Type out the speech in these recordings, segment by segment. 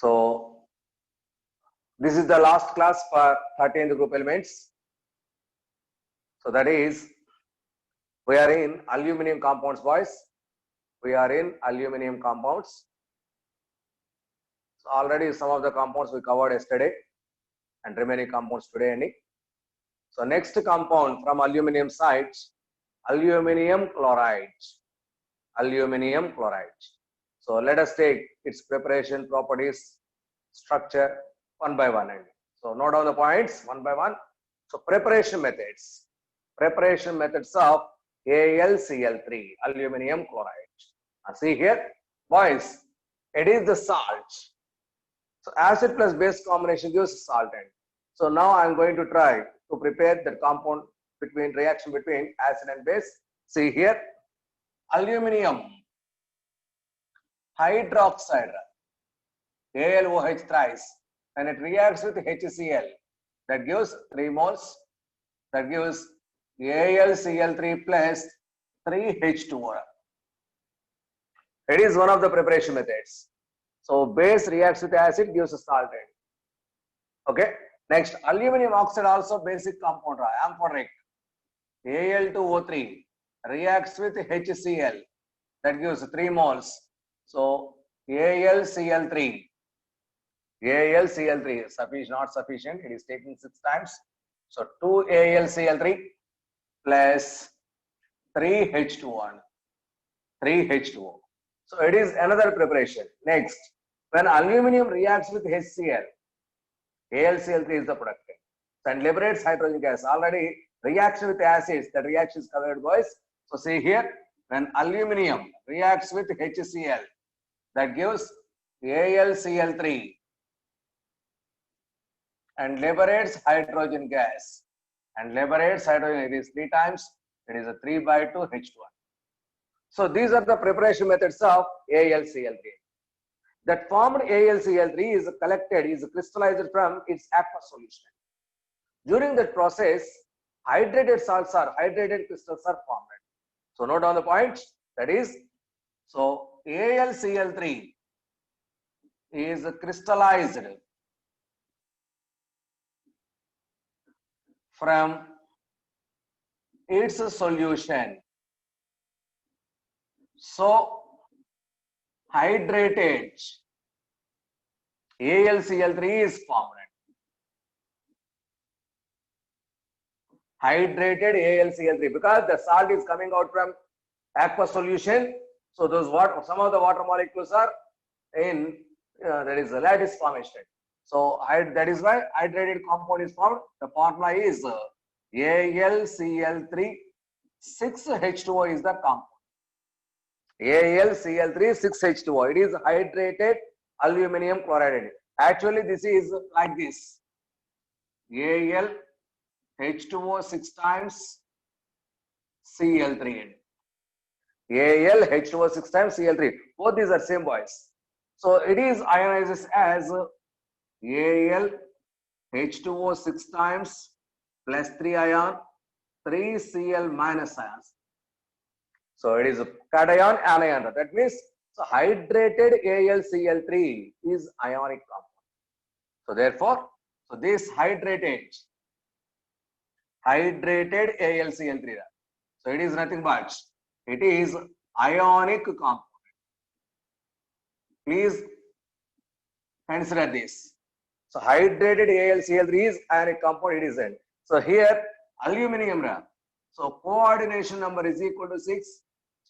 So this is the last class for 13th group elements. So that is, we are in aluminum compounds, boys. We are in aluminum compounds. So already some of the compounds we covered yesterday and remaining compounds today. So next compound from aluminum side, aluminum chloride. Aluminum chloride. So let us take its preparation, properties, structure one by one. So note down the points one by one. So preparation methods. Preparation methods of AlCl3, aluminum chloride. Now see here, boys, it is the salt. So acid plus base combination gives solvent. So now I am going to try to prepare the compound reaction between acid and base. See here, aluminum hydroxide, AlOH thrice, and it reacts with HCl, that gives 3 moles, that gives AlCl3 plus 3H2O. It is one of the preparation methods. So base reacts with acid, gives a solvent. Okay. Next, aluminum oxide also basic compound, amphoteric. Al2O3 reacts with HCl, that gives 3 moles. So AlCl3. AlCl3 is sufficient, not sufficient. It is taking 6 times. So 2 AlCl3 plus 3H2O. 3H2O. So it is another preparation. Next, when aluminum reacts with HCl, AlCl3 is the product and liberates hydrogen gas. Already reaction with acids, that reaction is covered, boys. So see here, when aluminum reacts with HCl, that gives AlCl3 and liberates hydrogen gas. And liberates hydrogen, it is 3 times, it is a 3 by 2 H2. So these are the preparation methods of AlCl3. That formed AlCl3 is collected, is crystallized from its aqueous solution. During that process, hydrated salts are, hydrated crystals are formed. So note down the point, that is, so AlCl3 is crystallized from its solution. So hydrated AlCl3 is formed. Hydrated AlCl3, because the salt is coming out from aqueous solution. So those water, some of the water molecules are in that is a lattice formation. So that is why hydrated compound is formed. The formula is AlCl3 6H2O is the compound. AlCl3 6H2O. It is hydrated aluminum chloride. Actually, this is like this. Al H2O 6 times Cl3. Al H2O 6 times Cl3. Both these are same, boys. So it is ionizes as Al H2O 6 times plus 3 ion, 3 Cl minus ions. So it is a cation, anion. That means, so hydrated AlCl3 is ionic compound. So therefore, so this hydrated AlCl3. So it is nothing but, it is ionic compound. Please consider this. So hydrated AlCl3 is ionic compound, it isn't. So here aluminum, so coordination number is equal to 6.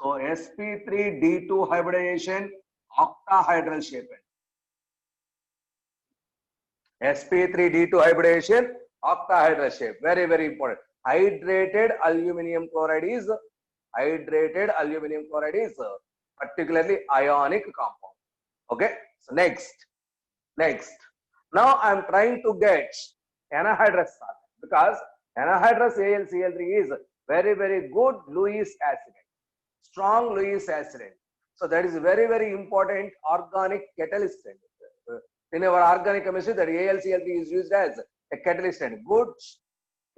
So sp3d2 hybridization, octahedral shape. sp3d2 hybridization, octahedral shape. Very, very important. Hydrated aluminum chloride is particularly ionic compound. Okay. So next. Now I am trying to get anhydrous salt, because anhydrous AlCl3 is very, very good Lewis acid, strong Lewis acid. So that is very, very important organic catalyst. In our organic chemistry, that AlCl3 is used as a catalyst, and good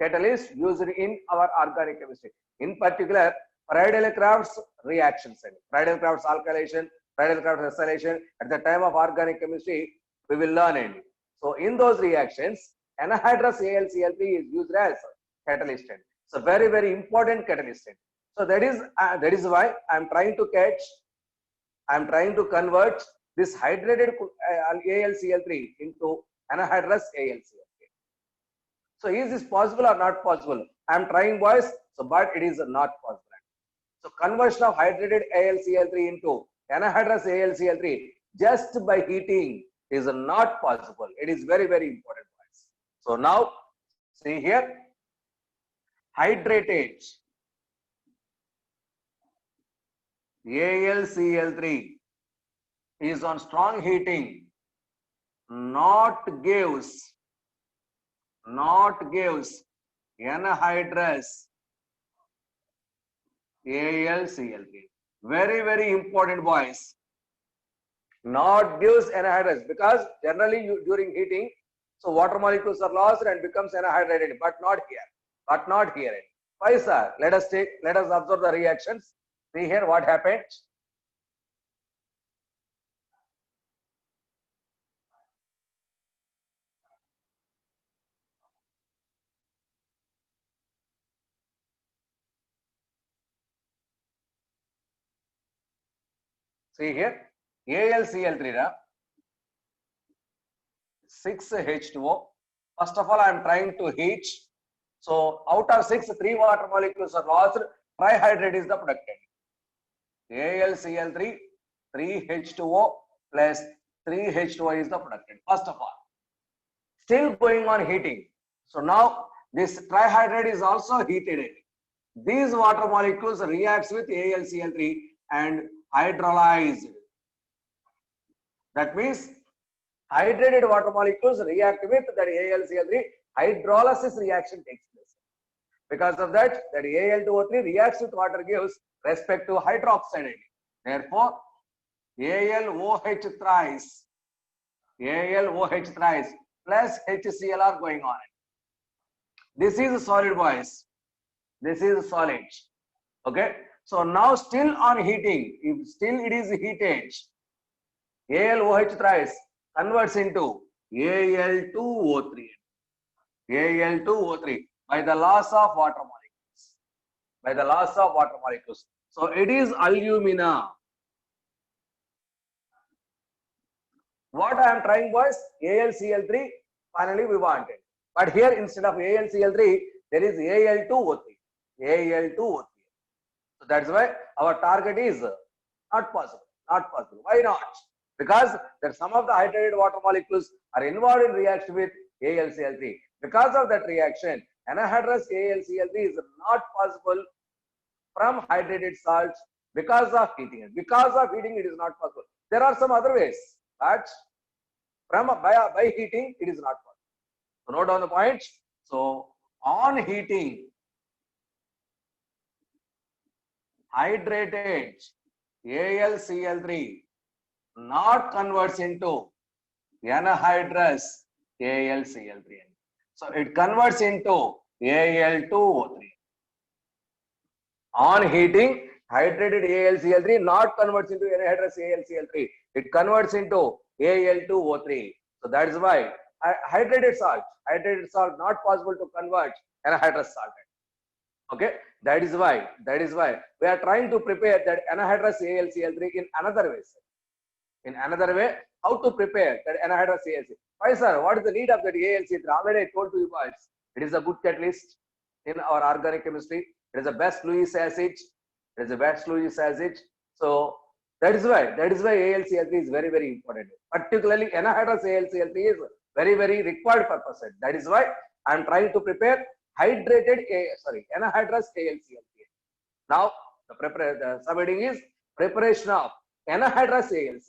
catalyst used in our organic chemistry. In particular, Friedel-Crafts reactions, Friedel-Crafts alkylation, Friedel-Crafts acylation. At the time of organic chemistry, We will learn it. So in those reactions, anhydrous AlCl3 is used as catalyst. So very, very important catalyst. So that is why I'm trying to convert this hydrated AlCl3 into anhydrous AlCl3. So is this possible or not possible? I'm trying, boys, so but it is not possible. So conversion of hydrated AlCl3 into anhydrous AlCl3 just by heating is not possible. It is very, very important, boys. So now see here, hydrated AlCl3 is on strong heating, not gives anhydrous AlCl3. Very, very important, boys. Not gives anhydrous, because generally during heating, so water molecules are lost and becomes anhydrated, but not here. Why, sir? Let us observe the reactions. See here what happened. See here, AlCl3, 6H2O. First of all, I am trying to heat. So out of 6, 3 water molecules are lost. Trihydrate is the productant. AlCl3, 3H2O plus 3H2O is the productant. First of all, still going on heating. So now this trihydrate is also heated. These water molecules reacts with AlCl3 and hydrolyzed. That means hydrated water molecules react with that AlCl3, hydrolysis reaction takes place. Because of that Al2O3 reacts with water, gives respect to hydroxide. Therefore, AlOH thrice plus HCl are going on. This is solid, boys. This is solid. Okay. So now still on heating, if still it is heated, AlOH thrice converts into Al2O3. Al2O3 by the loss of water molecules. So it is alumina. What I am trying, boys, AlCl3 finally we wanted, but here instead of AlCl3 there is Al2O3. So that's why our target is not possible. Why not? Because some of the hydrated water molecules are involved in reaction with AlCl3. Because of that reaction, anhydrous AlCl3 is not possible from hydrated salts because of heating. Because of heating, it is not possible. There are some other ways, but by heating, it is not possible. So note down the point. So on heating, hydrated AlCl3 not converts into anhydrous AlCl3. So it converts into Al2O3. On heating, hydrated AlCl3 not converts into anhydrous AlCl3. It converts into Al2O3. So that is why hydrated salt not possible to convert anhydrous salt. Okay, that is why we are trying to prepare that anhydrous AlCl3 in another way. How to prepare that anhydrous AlCl3? Why, sir? What is the need of that AlCl3? Already I told to you guys, it is a good catalyst in our organic chemistry. It is the best Lewis acid. So that is why AlCl3 is very, very important. Particularly anhydrous AlCl3 is very, very required purpose. That is why I am trying to prepare anhydrous AlCl3. Now the subheading is preparation of anhydrous AlCl3.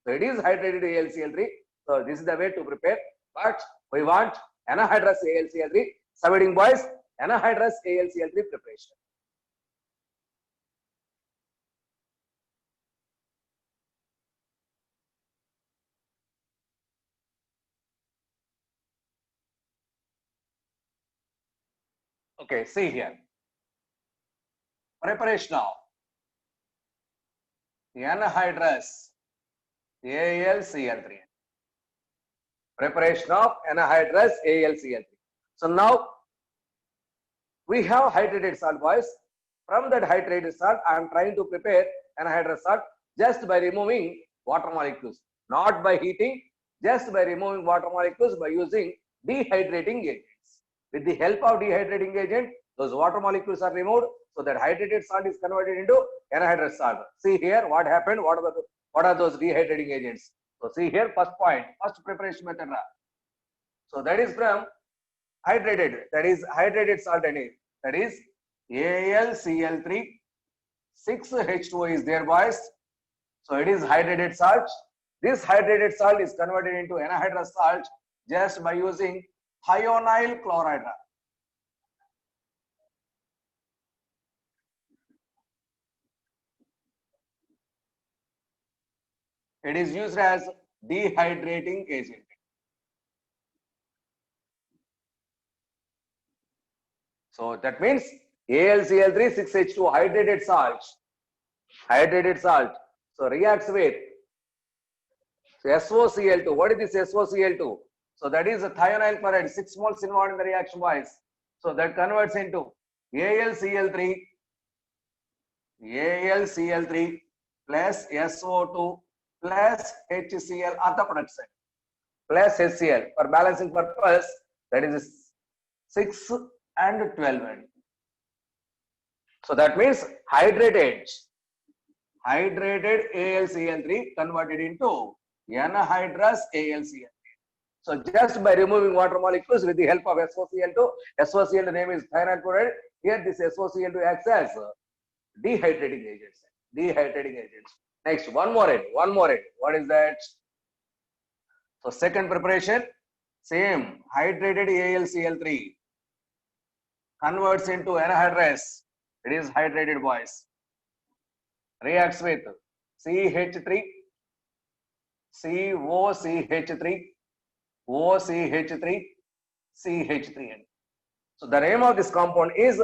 So it is hydrated AlCl3. So this is the way to prepare. But we want anhydrous AlCl3. Subheading, boys, anhydrous AlCl3 preparation. Okay, see here. Preparation of anhydrous AlCl3. Preparation of anhydrous AlCl3. So now we have hydrated salt, boys. From that hydrated salt, I am trying to prepare anhydrous salt just by removing water molecules, not by heating, just by removing water molecules by using dehydrating agents. With the help of dehydrating agent, those water molecules are removed, so that hydrated salt is converted into anhydrous salt. See here what happened. What are those dehydrating agents? So see here, first point, first preparation method. So that is from hydrated, that is hydrated salt, that is AlCl3, 6H2O is there, boys. So it is hydrated salt. This hydrated salt is converted into anhydrous salt just by using thionyl chloride. It is used as dehydrating agent. So that means AlCl3, 6H2O, hydrated salt. So reacts with SOCl2. What is this SOCl2? So that is a thionyl chloride, 6 moles involved in the reaction, boys. So that converts into AlCl3 plus SO2 plus HCl at the product side, plus HCl for balancing purpose, that is 6 and 12. So that means hydrated AlCl3 converted into anhydrous AlCl3. So just by removing water molecules with the help of SOCl2, SOCl2 name is thionyl chloride. Here this SOCl2 acts as dehydrating agents. Next, one more end. What is that? So second preparation, same hydrated AlCl3 converts into anhydrous. It is hydrated, boys. Reacts with CH3, COCH3, OCH3, CH3N. So the name of this compound is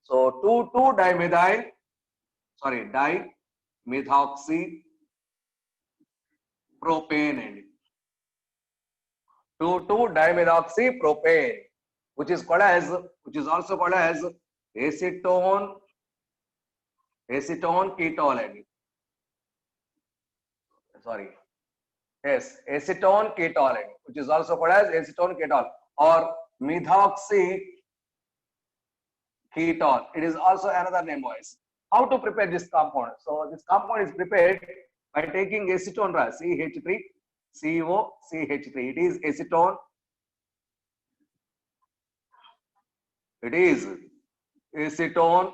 2,2-dimethoxy propane. 2,2-dimethoxy propane, which is also called as acetone ketol. Acetone ketol, which is also called as acetone ketol or methoxy ketol. It is also another name, boys. How to prepare this compound? So this compound is prepared by taking acetone, CH3, COCH3. It is acetone. It is acetone.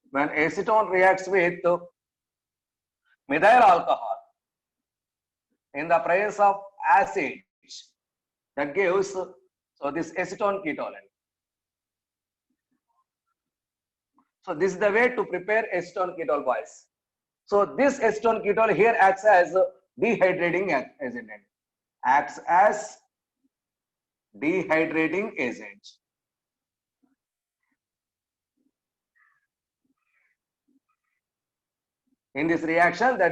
When acetone reacts with methyl alcohol in the presence of acid, that gives this acetone ketol. So this is the way to prepare acetone ketol, boys. So this acetone ketol here acts as dehydrating agent. Acts as dehydrating agent. In this reaction, that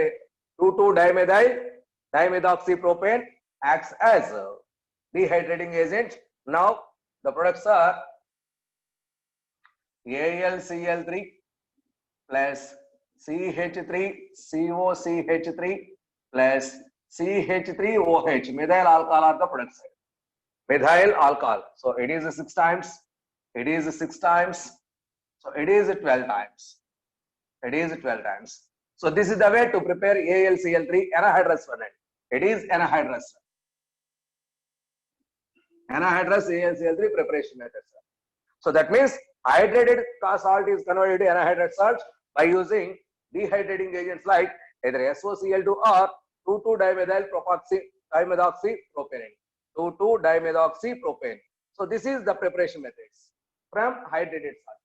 2,2-dimethoxypropane acts as dehydrating agent. Now the products are AlCl3 plus CH3COCH3 plus CH3OH. Methyl alcohol are the products. Methyl alcohol. So it is 6 times. So it is 12 times. So this is the way to prepare AlCl3 anhydrous furnace. It is anhydrous AlCl3 preparation method. So that means hydrated salt is converted to anhydrous salt by using dehydrating agents like either SOCl2 or 2,2-dimethoxypropane. 2,2-dimethoxypropane. So this is the preparation methods from hydrated salt.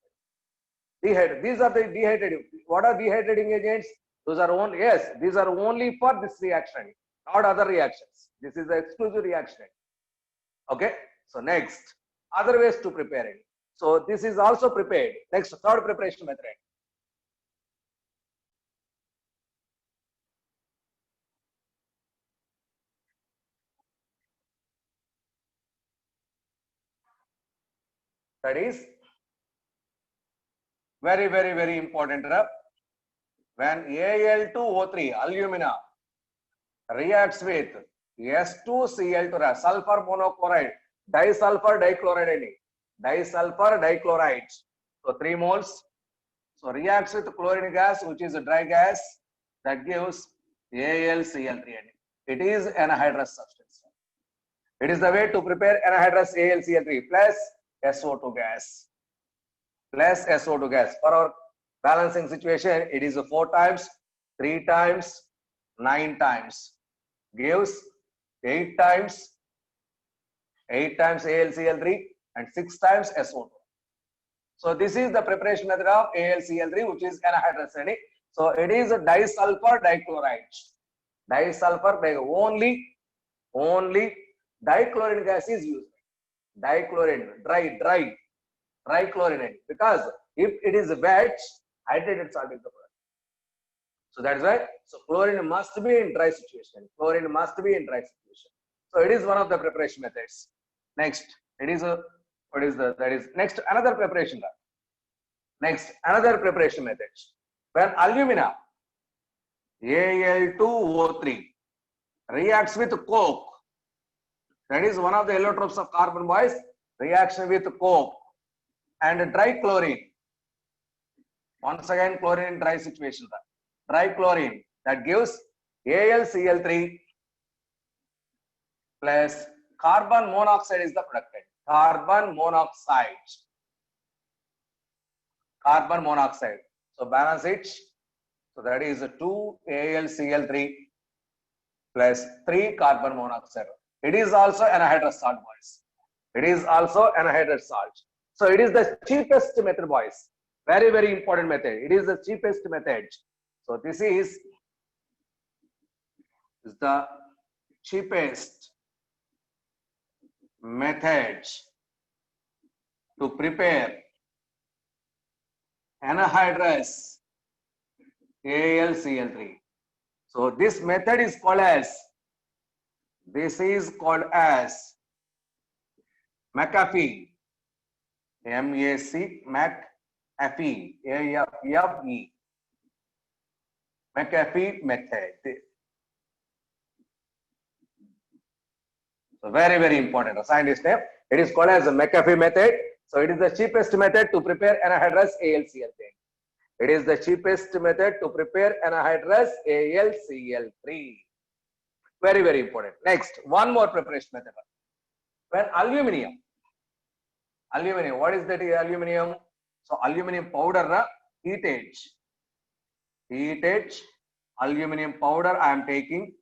These are the dehydrating. What are dehydrating agents? These are only for this reaction, not other reactions. This is the exclusive reaction. Okay. So next, other ways to prepare it. So this is also prepared. Next, third preparation method. That is very, very, very important. When Al2O3 alumina reacts with S2Cl2, sulfur monochloride, disulfur dichloride, disulfur dichloride. So 3 moles. So reacts with chlorine gas, which is a dry gas, that gives AlCl3. It is anhydrous substance. It is the way to prepare anhydrous AlCl3 plus SO2 gas. Plus SO2 gas. For our balancing situation, it is 4 times, 3 times, 9 times. Gives 8 times AlCl3 and 6 times SO2. So this is the preparation method of AlCl3, which is anhydrous. So it is a disulfur dichloride. Disulfur only dichlorine gas is used. Dichlorine, dry chlorine. Because if it is wet, hydrated salt is the product. So that is why. So chlorine must be in dry situation. Chlorine must be in dry situation. So it is one of the preparation methods. Next, it is a next another preparation. Next, another preparation method. When alumina Al2O3 reacts with coke, that is one of the allotropes of carbon, boys. Reaction with coke and dry chlorine. Once again, chlorine in dry situation. Dry chlorine, that gives AlCl3 plus carbon monoxide is the product. Carbon monoxide. So balance it. So that is 2 AlCl3 plus 3 carbon monoxide. It is also anhydrous salt, boys. It is also anhydrous salt. So it is the cheapest method, boys. Very, very important method. It is the cheapest method. So this is the cheapest method to prepare anhydrous AlCl3. So this method is called as McAfee. MAC McAfee. AFE. McAfee method. So very, very important. A scientist name. It is called as a McAfee method. So it is the cheapest method to prepare anhydrous AlCl3. It is the cheapest method to prepare anhydrous AlCl3. Very, very important. Next, one more preparation method. When aluminium, what is that aluminium? So aluminium powder, heated aluminium powder I am taking.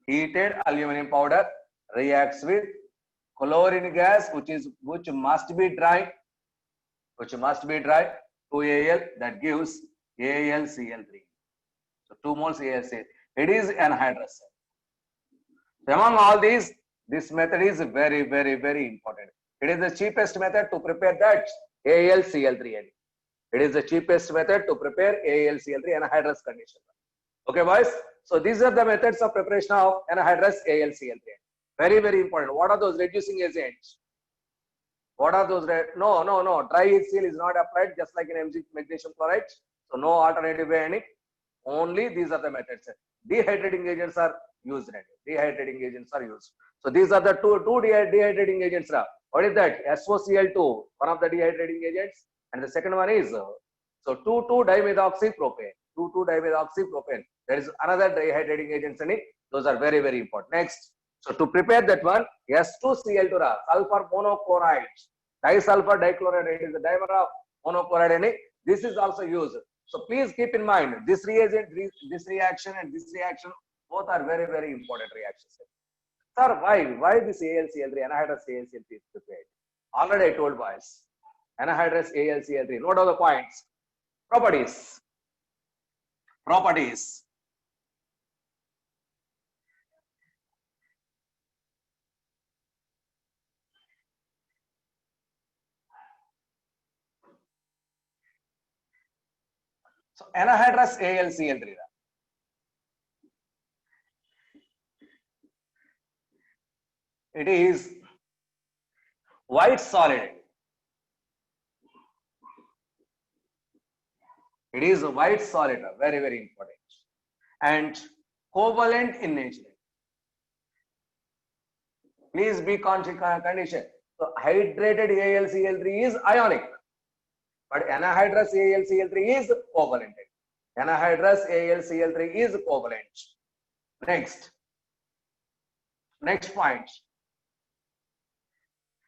Heated aluminium powder reacts with chlorine gas, which must be dry, 2Al, that gives AlCl3. So 2 moles AlCl3. It is anhydrous. So among all these, this method is very, very, very important. It is the cheapest method to prepare that AlCl3. It is the cheapest method to prepare AlCl3 anhydrous condition. Okay, boys. So these are the methods of preparation of anhydrous AlCl3. Very, very important. What are those reducing agents? What are those? No. Dry HCl is not applied, just like in magnesium chloride. So no alternative way any. Only these are the methods. Dehydrating agents are used. So these are the two dehydrating agents. What is that? SOCl2, one of the dehydrating agents, and the second one is 2,2-dimethoxypropane. 2,2-dimethoxypropane. There is another dehydrating agent in it. Those are very, very important. Next, so to prepare that one, S2Cl2, sulfur monochloride, disulfur dichloride is the dimer of monochloride. This is also used. So please keep in mind this reagent, this reaction, and this reaction, both are very, very important reactions. Sir, why this AlCl3, anhydrous AlCl3 is prepared? Already I told, boys. Anhydrous AlCl3. Note all the points. Properties. So anhydrous AlCl3. It is white solid. It is a white solid, very, very important. And covalent in nature. Please be condition. So hydrated AlCl3 is ionic, but anhydrous AlCl3 is covalent. Anhydrous AlCl3 is covalent. Next point.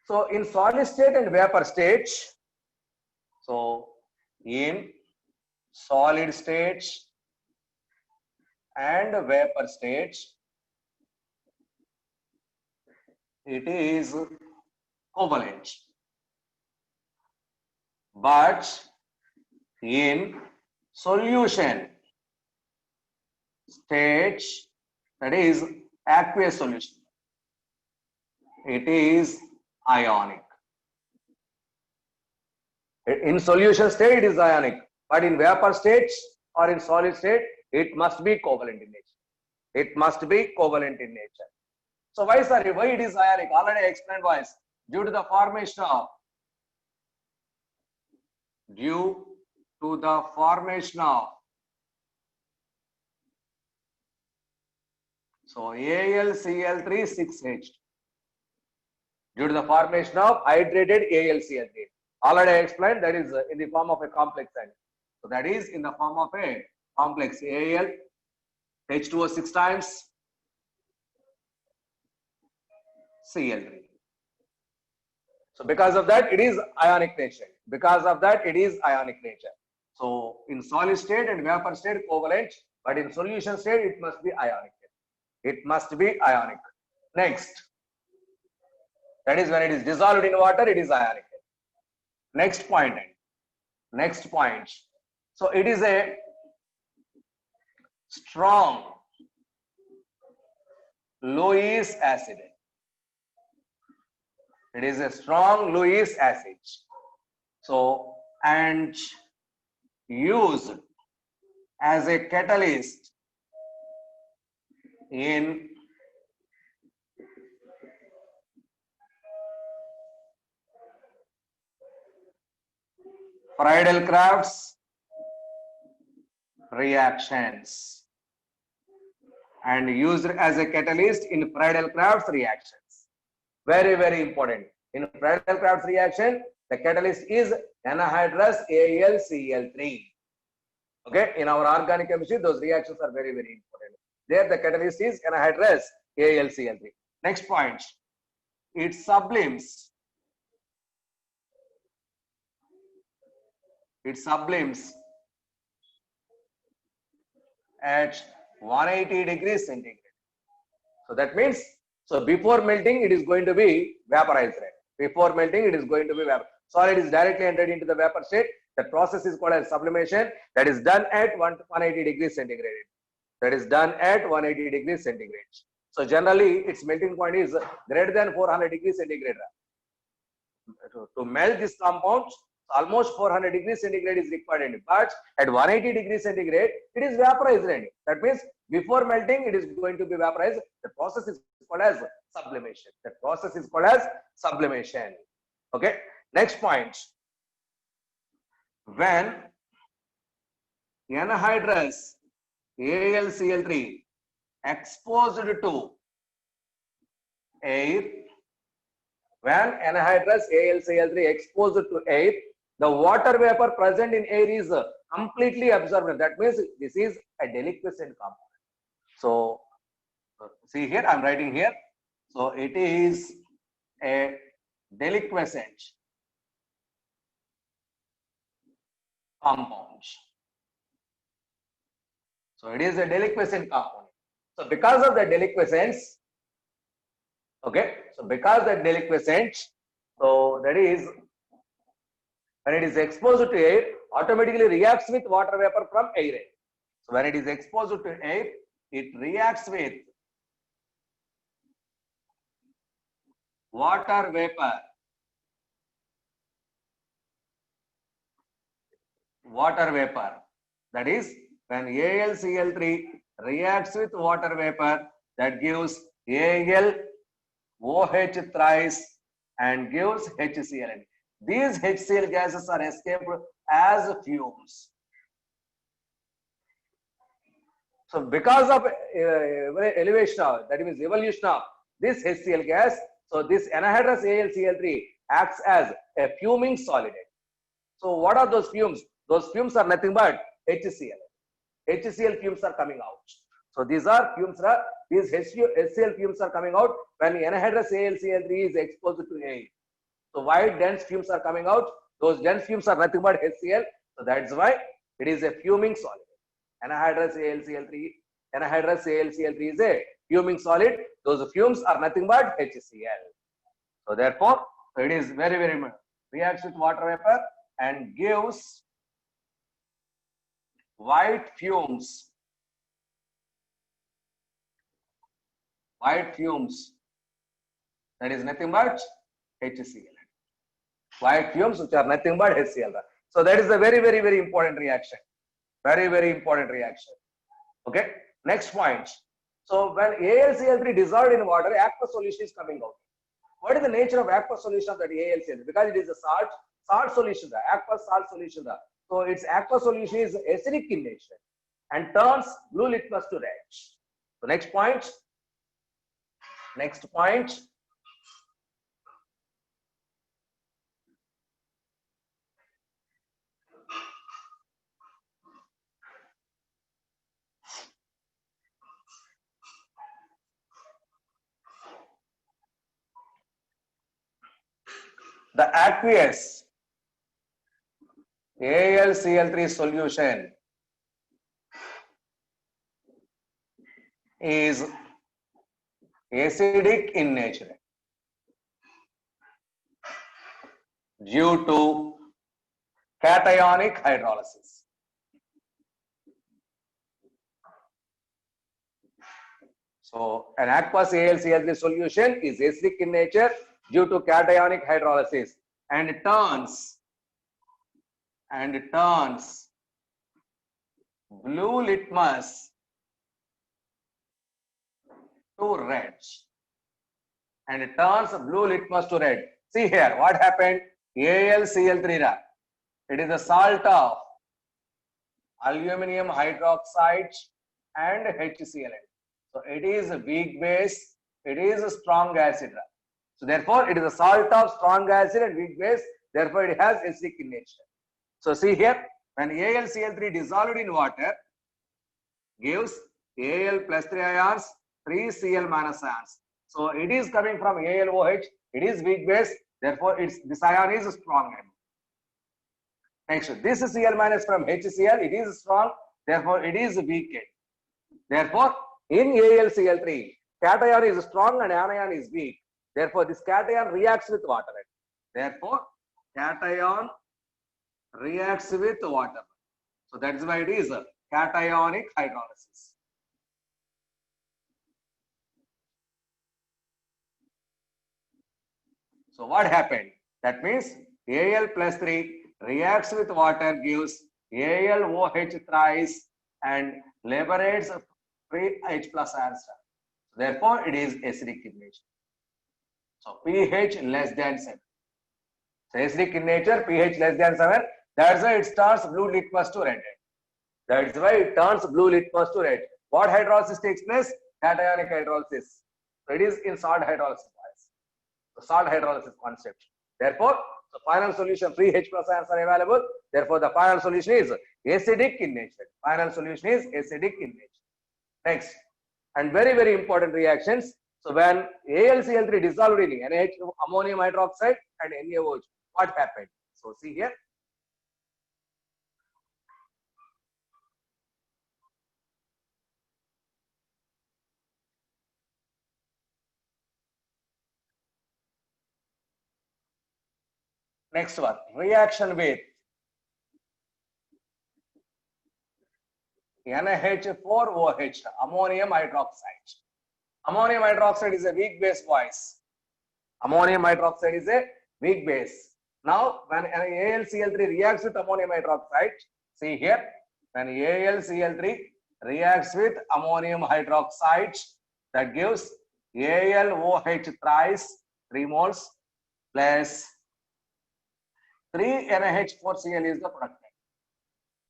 So in solid state and vapor state, so in solid state and vapor state, it is covalent. But in solution state, that is aqueous solution, it is ionic. In solution state, it is ionic, but in vapor state or in solid state, it must be covalent in nature. It must be covalent in nature. So why it is ionic? Already I explained why. Due to the formation of so AlCl3 6H. Due to the formation of hydrated AlCl3. Already I explained that is in the form of a complex ion. So that is in the form of a complex Al, H2O 6 times, Cl3. So because of that, it is ionic nature. Because of that, it is ionic nature. So in solid state and vapor state, covalent, but in solution state, it must be ionic. It must be ionic. Next, that is when it is dissolved in water, it is ionic. Next point. So it is a strong Lewis acid. It is a strong Lewis acid. So, and used as a catalyst in Friedel-Crafts reactions, and used as a catalyst in Friedel-Crafts reactions. Very, very important. In Friedel-Crafts reaction, the catalyst is anhydrous AlCl3. Okay, in our organic chemistry, those reactions are very, very important. There, the catalyst is anhydrous AlCl3. Next point, it sublimes. It sublimes at 180 degrees centigrade. So that means, so before melting, it is going to be vaporized. Before melting, it is going to be vaporized. Solid is directly entered into the vapor state. The process is called as sublimation. That is done at 180 degrees centigrade. That is done at 180 degrees centigrade. So generally, its melting point is greater than 400 degrees centigrade. To melt this compound, almost 400 degrees centigrade is required, but at 180 degrees centigrade, it is vaporized. That means before melting, it is going to be vaporized. The process is called as sublimation. The process is called as sublimation. Okay. Next point. When anhydrous AlCl3 exposed to air, when anhydrous AlCl3 exposed to air, the water vapor present in air is completely absorbed. That means this is a deliquescent component. So see here, I'm writing here. So it is a deliquescent compound. So it is a deliquescent component. So because of the deliquescence, okay, so because the deliquescent, so that is when it is exposed to air, automatically reacts with water vapor from air. So when it is exposed to air, it reacts with water vapor. Water vapor. That is when AlCl3 reacts with water vapor, that gives AlOH thrice and gives HCl. These HCl gases are escaped as fumes. So because of elevation of, that means evolution of this HCl gas, so this anhydrous AlCl3 acts as a fuming solid. So what are those fumes? Those fumes are nothing but HCl. HCl fumes are coming out. So these are fumes, these HCl fumes are coming out when anhydrous AlCl3 is exposed to air. So why dense fumes are coming out? Those dense fumes are nothing but HCl. So that's why it is a fuming solid. Anhydrous AlCl3 is a fuming solid. Those fumes are nothing but HCl. So therefore, it is very, very much reacts with water vapor and gives white fumes. White fumes. That is nothing but HCl. White fumes which are nothing but HCl. So that is a very, very, very important reaction. Very, very important reaction. Okay. Next point. So when AlCl3 dissolved in water, aqueous solution is coming out. What is the nature of aqueous solution of that AlCl3? Because it is a salt solution, aqueous salt solution. So its aqueous solution is acidic in nature and turns blue litmus to red. So next point. Next point. The aqueous AlCl3 solution is acidic in nature due to cationic hydrolysis. So an aqueous AlCl3 solution is acidic in nature due to cationic hydrolysis and turns blue litmus to red. And it turns blue litmus to red. See here, what happened? AlCl3, it is a salt of aluminum hydroxide and HCl. So it is a weak base, it is a strong acid. So therefore, it is a salt of strong acid and weak base, therefore it has acidic in nature. So see here, when AlCl3 dissolved in water, gives Al plus 3 ions, 3 Cl minus ions. So it is coming from AlOH, it is weak base, therefore this ion is strong. Next, this Cl minus from HCl, it is strong, therefore it is weak. Therefore, in AlCl3, cation is strong and anion is weak. Therefore, this cation reacts with water. Therefore, cation reacts with water. So that is why it is a cationic hydrolysis. So what happened? That means Al plus 3 reacts with water, gives AlOH thrice and liberates free H plus ion. Therefore, it is acidic in nature. So pH less than 7. So acidic in nature, pH less than 7. That's why it turns blue litmus to red. That's why it turns blue litmus to red. What hydrolysis takes place? Cationic hydrolysis. So it is in salt hydrolysis. The salt hydrolysis concept. Therefore, the final solution, free H plus ions are available. Therefore, the final solution is acidic in nature. Final solution is acidic in nature. Next, and very, very important reactions. So when AlCl3 dissolved in NH, ammonium hydroxide and NaOH, what happened? So see here. Next one, reaction with NH4OH, ammonium hydroxide. Ammonium hydroxide is a weak base, boys. Ammonium hydroxide is a weak base. Now, when AlCl3 reacts with ammonium hydroxide, see here, when AlCl3 reacts with ammonium hydroxide, that gives AlOH thrice 3 moles plus 3 NH4Cl is the product.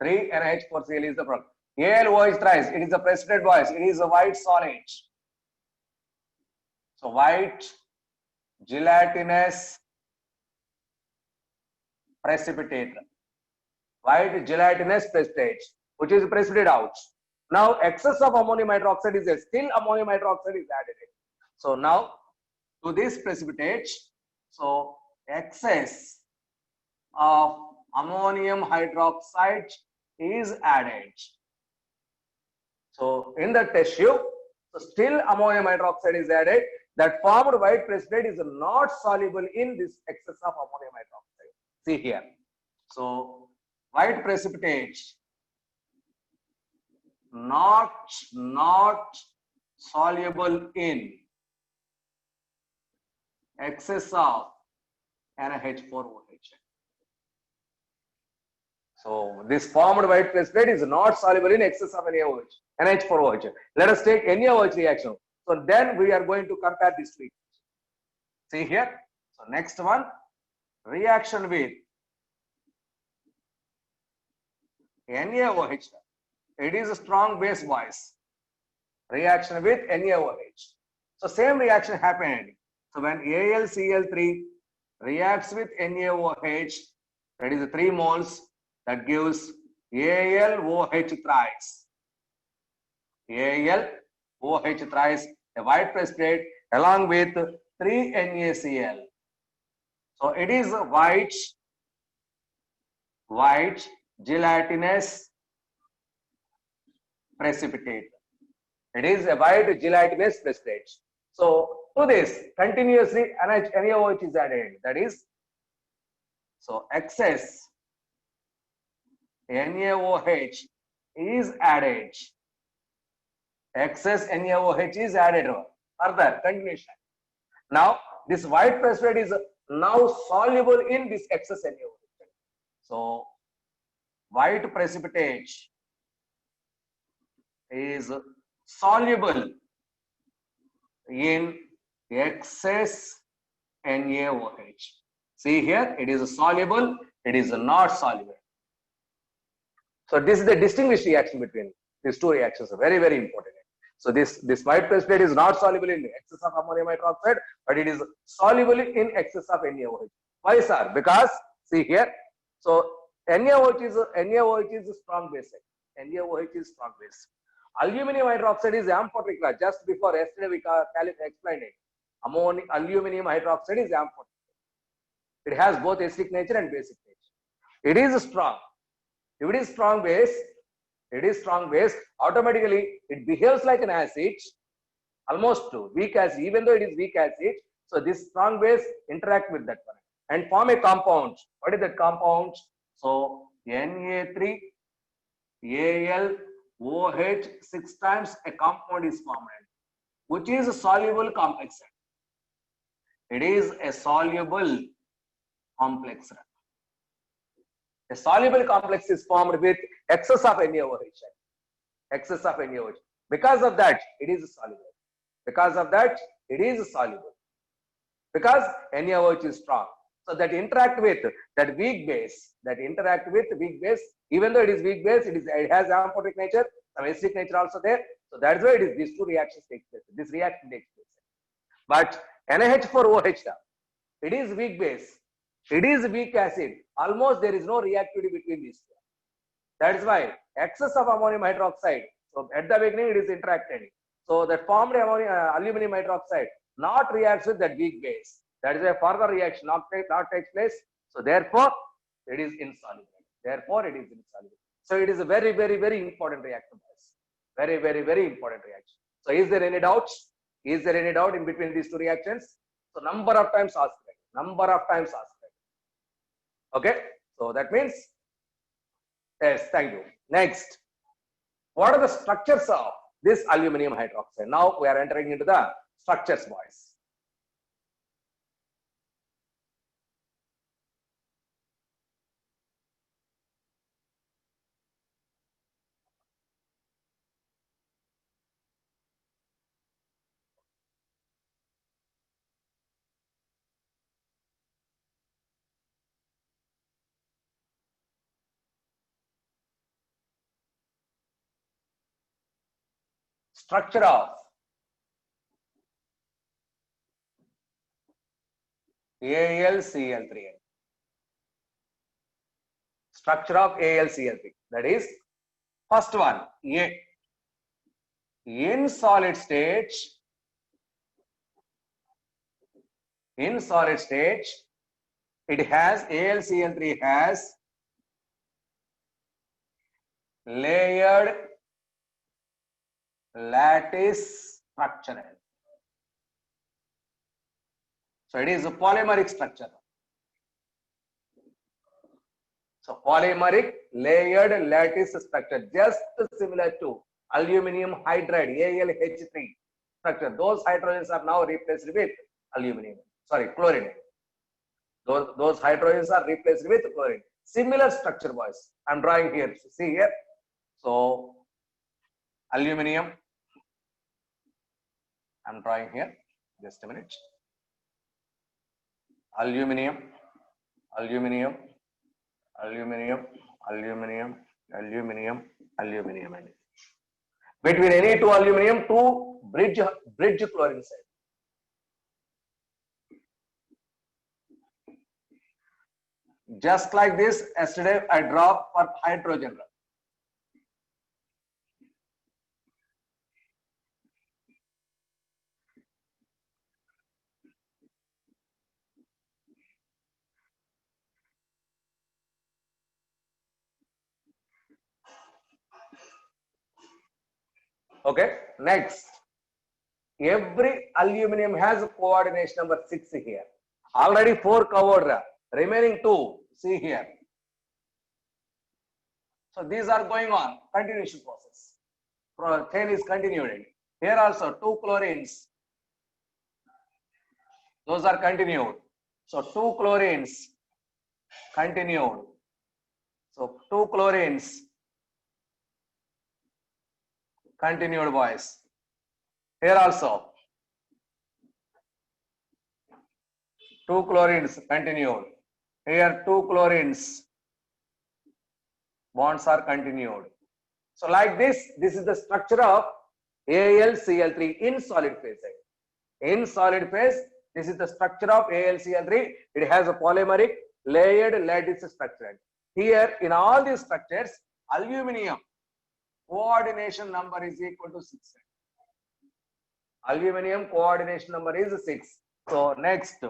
3 NH4Cl is the product. AlOH thrice, it is a precipitate voice, it is a white solid. So white gelatinous precipitate. White gelatinous precipitate, which is precipitate out. Now excess of ammonium hydroxide is there. Still ammonium hydroxide is added. So now to this precipitate, so excess of ammonium hydroxide is added. So in the test tube, so still ammonium hydroxide is added. That formed white precipitate is not soluble in this excess of ammonium hydroxide. See here. So white precipitate not soluble in excess of NH4OH. So this formed white precipitate is not soluble in excess of NH4OH. Let us take NaOH reaction. So then we are going to compare these two. See here. So next one, reaction with NaOH. It is a strong base voice. Reaction with NaOH. So same reaction happened. So when AlCl3 reacts with NaOH, that is 3 moles, that gives AlOH thrice. AlOH thrice, a white precipitate along with 3 NaCl. So it is a white gelatinous precipitate. It is a white gelatinous precipitate. So to this continuously NaOH is added. That is, so excess NaOH is added. Excess NaOH is added. Further continuation. Now this white precipitate is now soluble in this excess NaOH. So white precipitate is soluble in excess NaOH. See here, it is soluble, it is not soluble. So this is the distinguished reaction between these two reactions. Very, very important. So this white precipitate is not soluble in excess of ammonium hydroxide, but it is soluble in excess of NaOH. Why, sir? Because see here, so NaOH is a strong base. NaOH is strong base. Aluminum hydroxide is amphoteric. Just before yesterday we explained it. Aluminum hydroxide is amphoteric. It has both acidic nature and basic nature. It is strong. If it is strong base, automatically it behaves like an acid, almost weak acid, even though it is weak acid. So this strong base interact with that one and form a compound. What is that compound? So Na3 AlOH 6 times a compound is formed, which is a soluble complex. It is a soluble complex. A soluble complex is formed with excess of NaOH. Excess of NaOH. Because of that, it is soluble. Because of that, it is soluble. Because NaOH is strong. So that interact with that weak base, even though it is weak base, it has amphoteric nature, some acidic nature also there. So that's why it is these two reactions take place. This reaction takes place. But NH4OH, it is weak base. It is weak acid. Almost there is no reactivity between these two. That is why excess of ammonium hydroxide. So at the beginning it is interacted. So that formed aluminum hydroxide not reacts with that weak base. That is why further reaction not takes place. So therefore it is insoluble. So it is a very, very, very important reaction. Very, very, very important reaction. So is there any doubt? Is there any doubt in between these two reactions? So number of times asked. Okay, so that means yes, thank you. Next, what are the structures of this aluminum hydroxide? Now we are entering into the structures, boys. Structure of AlCl3. Structure of AlCl3. That is first one. In solid state, it has AlCl3 has layered lattice structure. So it is a polymeric structure. So polymeric layered lattice structure, just similar to aluminum hydride, AlH3 structure. Those hydrogens are now replaced with chlorine. Those hydrogens are replaced with chlorine. Similar structure, boys. I'm drawing here. See here. So aluminum. I'm drawing here. Just a minute. Aluminum. Between any two aluminum, two bridge chlorine side. Just like this, yesterday I dropped for hydrogen. Okay, next. Every aluminum has coordination number 6 here. Already 4 covered. Remaining 2, see here. So these are going on, continuation process. Chain is continuing. Here also 2 chlorines. Those are continued. So 2 chlorines continued. So 2 chlorines continued, boys. Here also 2 chlorines continued. Here 2 chlorines bonds are continued. So like this is the structure of AlCl3 in solid phase. In solid phase, this is the structure of AlCl3. It has a polymeric layered lattice structure. Here in all these structures, aluminum coordination number is equal to 6. Aluminum coordination number is 6. So next,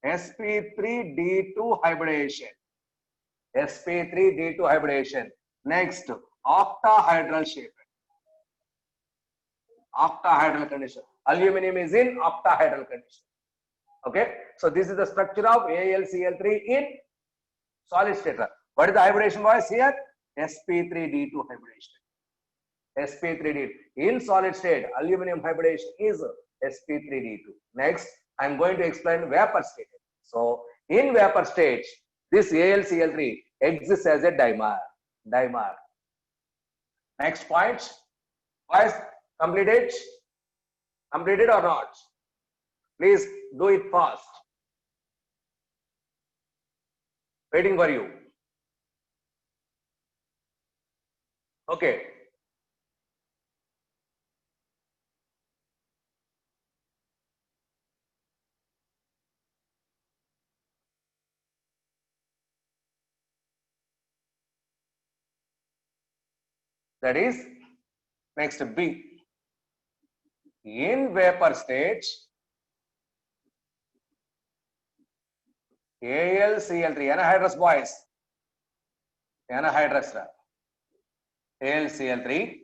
sp3d2 hybridization. sp3d2 hybridization. Next, octahedral shape. Octahedral condition. Aluminum is in octahedral condition. Okay. So this is the structure of AlCl3 in solid state. What is the hybridization, boys? Here, sp3d2 hybridization. sp3d2. In solid state, aluminum hybridization is sp3d2. Next, I am going to explain vapor state. So in vapor state, this AlCl3 exists as a dimer. Next point. Boys, completed? Completed or not? Please do it fast. Waiting for you. Okay. That is next B. In vapor state, AlCl3, anhydrous, boys. Anhydrous. AlCl3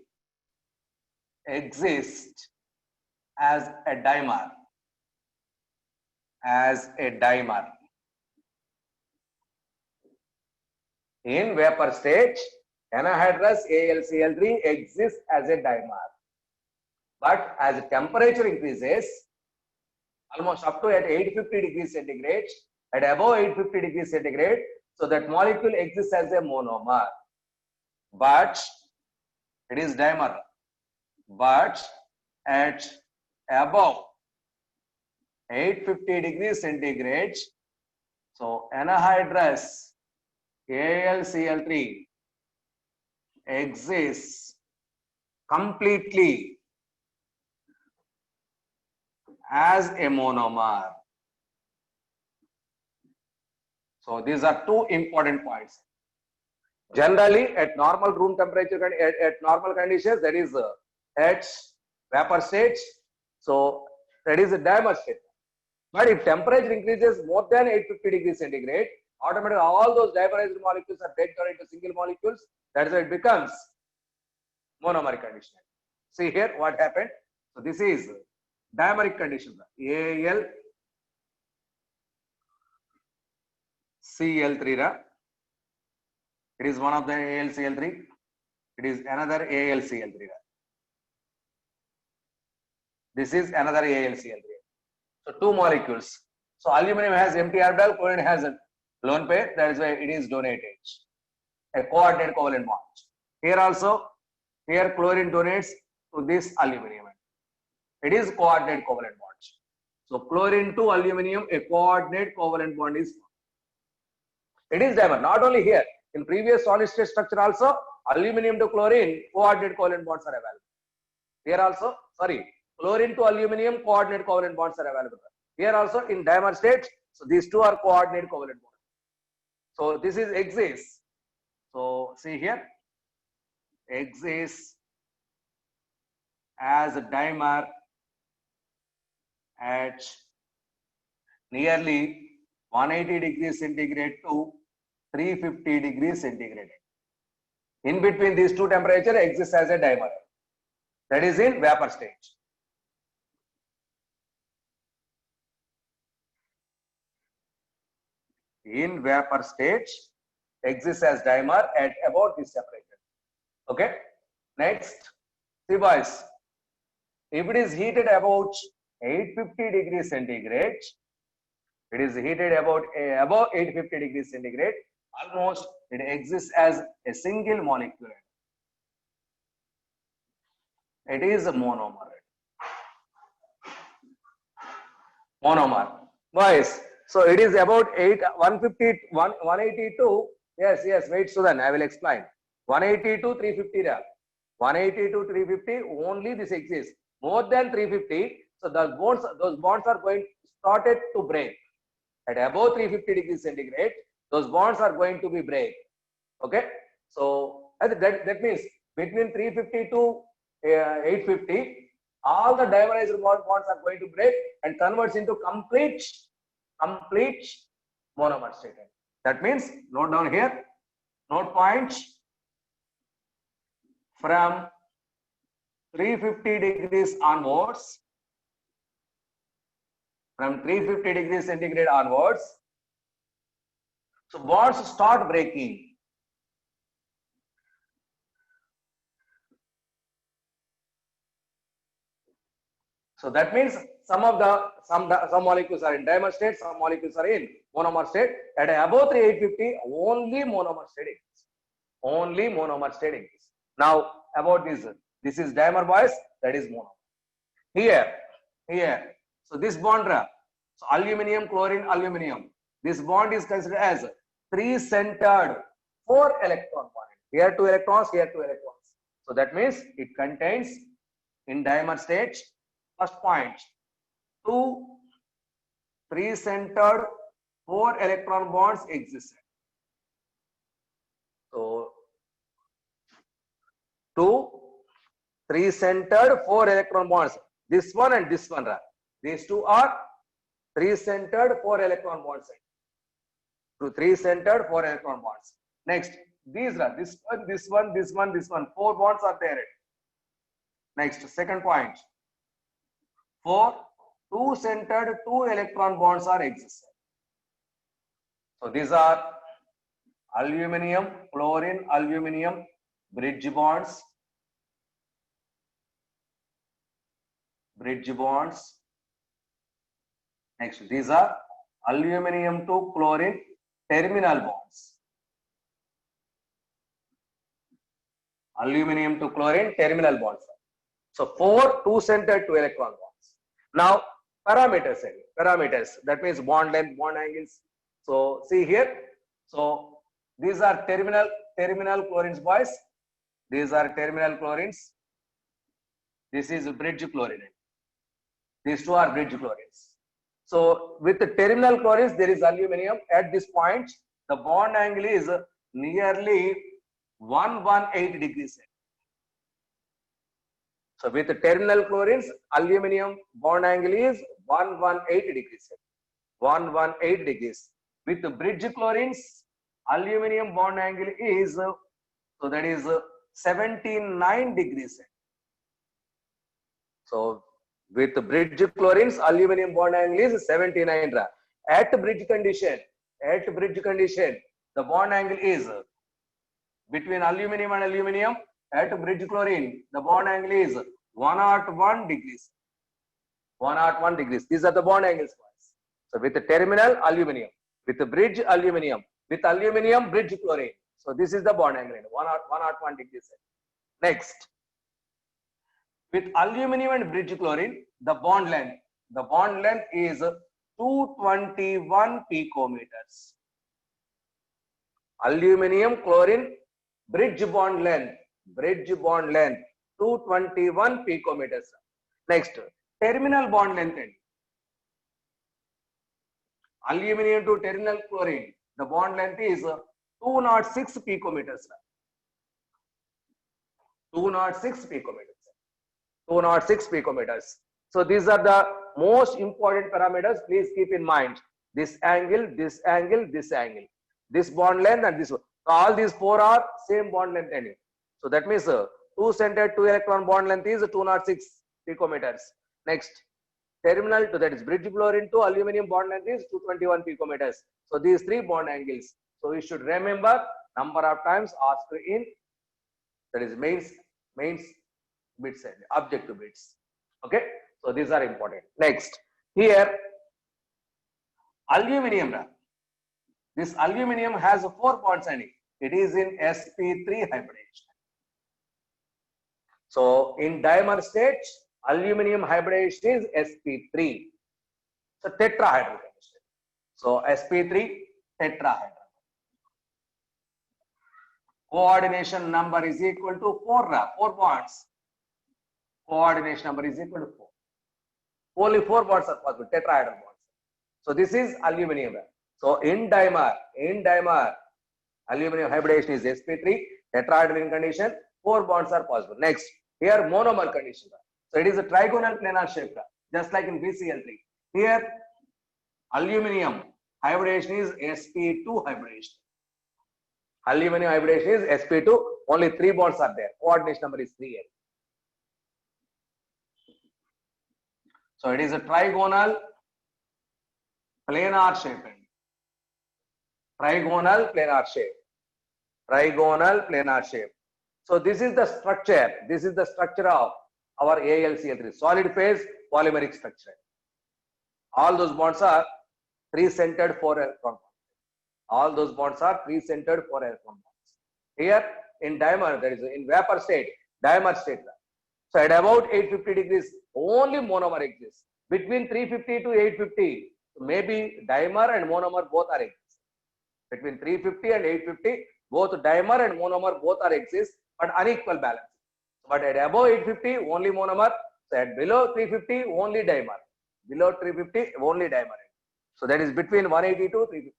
exists as a dimer. In vapor state, anhydrous AlCl3 exists as a dimer. But as temperature increases, almost up to at 850 degrees centigrade, at above 850 degrees centigrade, so that molecule exists as a monomer. But it is dimer. But at above 850 degrees centigrade, so anhydrous AlCl3 exists completely as a monomer. So these are two important points. Generally, at normal room temperature, at normal conditions, that is at vapor state. So that is a dimer state. But if temperature increases more than 850 degrees centigrade, automatically all those dimerized molecules are break down into single molecules. That is why it becomes monomeric condition. See here what happened. So this is dimeric condition. AlCl3. It is one of the AlCl3. It is another AlCl3. This is another AlCl3. So two molecules. So aluminum has empty orbital, chlorine has a lone pair. That is why it is donated. A coordinate covalent bond. Here also, here chlorine donates to this aluminum. It is coordinate covalent bond. So chlorine to aluminum, a coordinate covalent bond is formed. It is dimer. Not only here, in previous solid state structure also, aluminum to chlorine, coordinate covalent bonds are available. Here also, chlorine to aluminum, coordinate covalent bonds are available. Here also in dimer state, so these two are coordinate covalent bonds. So this is exists. So see here, exists as a dimer at nearly 180 degrees centigrade to 350 degrees centigrade. In between these two temperatures exists as a dimer. That is in vapor stage. In vapor stage exists as dimer at about this temperature. Okay. Next, see boys, if it is heated about 850 degrees centigrade, it is heated about above 850 degrees centigrade, almost it exists as a single molecule. It is a monomer. Monomer. Boys, so it is about 182. Yes, wait, Sudan, I will explain. 182, 350. 182, 350, only this exists. More than 350, so those bonds are going started to break. At above 350 degrees centigrade, those bonds are going to be break. Okay, so that means between 350 to 850, all the dimerized bonds are going to break and converts into complete monomer state. That means, note down here, note points, from 350 degrees onwards, from 350 degrees centigrade onwards, so bonds start breaking. So that means some molecules are in dimer state, some molecules are in monomer state. At above 850, only monomer state exists. Only monomer state exists. Now about this is dimer, boys. That is monomer. Here. So this bond, so aluminum, chlorine, aluminum. This bond is considered as 3-centered 4-electron bond. Here 2 electrons, here 2 electrons. So that means it contains in dimer state. First point, 2 3-centered 4-electron bonds exist. So 2 3-centered 4-electron bonds. This one and this one. These two are 3-centered 4-electron bonds. To 3-centered 4-electron bonds. Next, these are this one. 4 bonds are there. Next, second point. 4 2-centered 2-electron bonds are existent. So these are aluminum, chlorine, aluminum bridge bonds. Next, these are aluminum to chlorine terminal bonds. Aluminum to chlorine terminal bonds. So 4 2-centered 2-electron bonds. Now parameters. That means bond length, bond angles. So see here. So these are terminal chlorines, boys. These are terminal chlorines. This is bridge chlorine. These two are bridge chlorines. So with the terminal chlorines, there is aluminum. At this point, the bond angle is nearly 118 degrees. So with the terminal chlorines, aluminum bond angle is 118 degrees. 118 degrees. With the bridge chlorines, aluminum bond angle is, so that is 79 degrees. So with the bridge chlorines, aluminum bond angle is 79. At bridge condition, the bond angle is between aluminum and aluminum. At bridge chlorine, the bond angle is 101 degrees. 101 degrees. These are the bond angles. So with the terminal aluminum, with the bridge aluminum, with aluminum bridge chlorine. So this is the bond angle, 101 degrees. Next, with aluminum and bridge chlorine, the bond length is 221 picometers. Aluminum chlorine bridge bond length 221 picometers. Next, terminal bond length. Aluminum to terminal chlorine, the bond length is 206 picometers. 206 picometers. 206 picometers. So these are the most important parameters. Please keep in mind this angle, this angle, this angle, this bond length, and this one. So all these four are same bond length angle. So that means 2-centered 2-electron bond length is 206 picometers. Next, terminal to, that is bridge chlorine to aluminum bond length is 221 picometers. So these three bond angles. So you should remember number of times asked in, that is mains bits and objective bits. Okay, so these are important. Next, here aluminum. This aluminum has 4 bonds and it is in sp3 hybridization. So in dimer state, aluminum hybridization is sp3. So tetrahedral chemistry. So sp3 tetrahedral. Coordination number is equal to 4 bonds. Coordination number is equal to 4. Only 4 bonds are possible, tetrahedral bonds. So this is aluminum. So in dimer, aluminum hybridization is sp3, tetrahedral condition, 4 bonds are possible. Next, here monomer condition. So it is a trigonal planar shape, just like in BCl3. Here, aluminum hybridization is sp2 hybridization. Aluminum hybridization is sp2, only 3 bonds are there. Coordination number is 3. So it is a trigonal planar shape. Trigonal planar shape. Trigonal planar shape. So this is the structure. This is the structure of our AlCl3, solid phase polymeric structure. All those bonds are 3-centered 4-electron bonds. All those bonds are 3-centered 4-electron bonds. Here in dimer, that is in vapor state, dimer state. So at about 850 degrees, only monomer exists. Between 350 to 850, maybe dimer and monomer both are exist. Between 350 and 850, both dimer and monomer both are exist, but unequal balance. But at above 850, only monomer. So at below 350, only dimer. Below 350, only dimer. So that is between 180 to 350.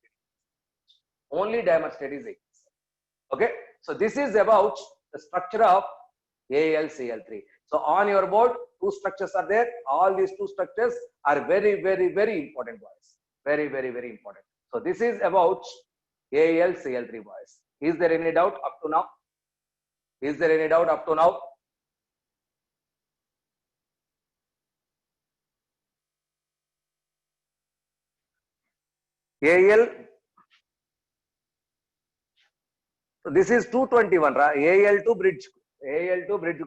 Only dimer state is exist. Okay. So this is about the structure of AlCl3. So on your board, 2 structures are there. All these 2 structures are very, very, very important, boys. Very, very, very important. So this is about AlCl3, boys. Is there any doubt up to now? Is there any doubt up to now? So this is 221, Al2 bridge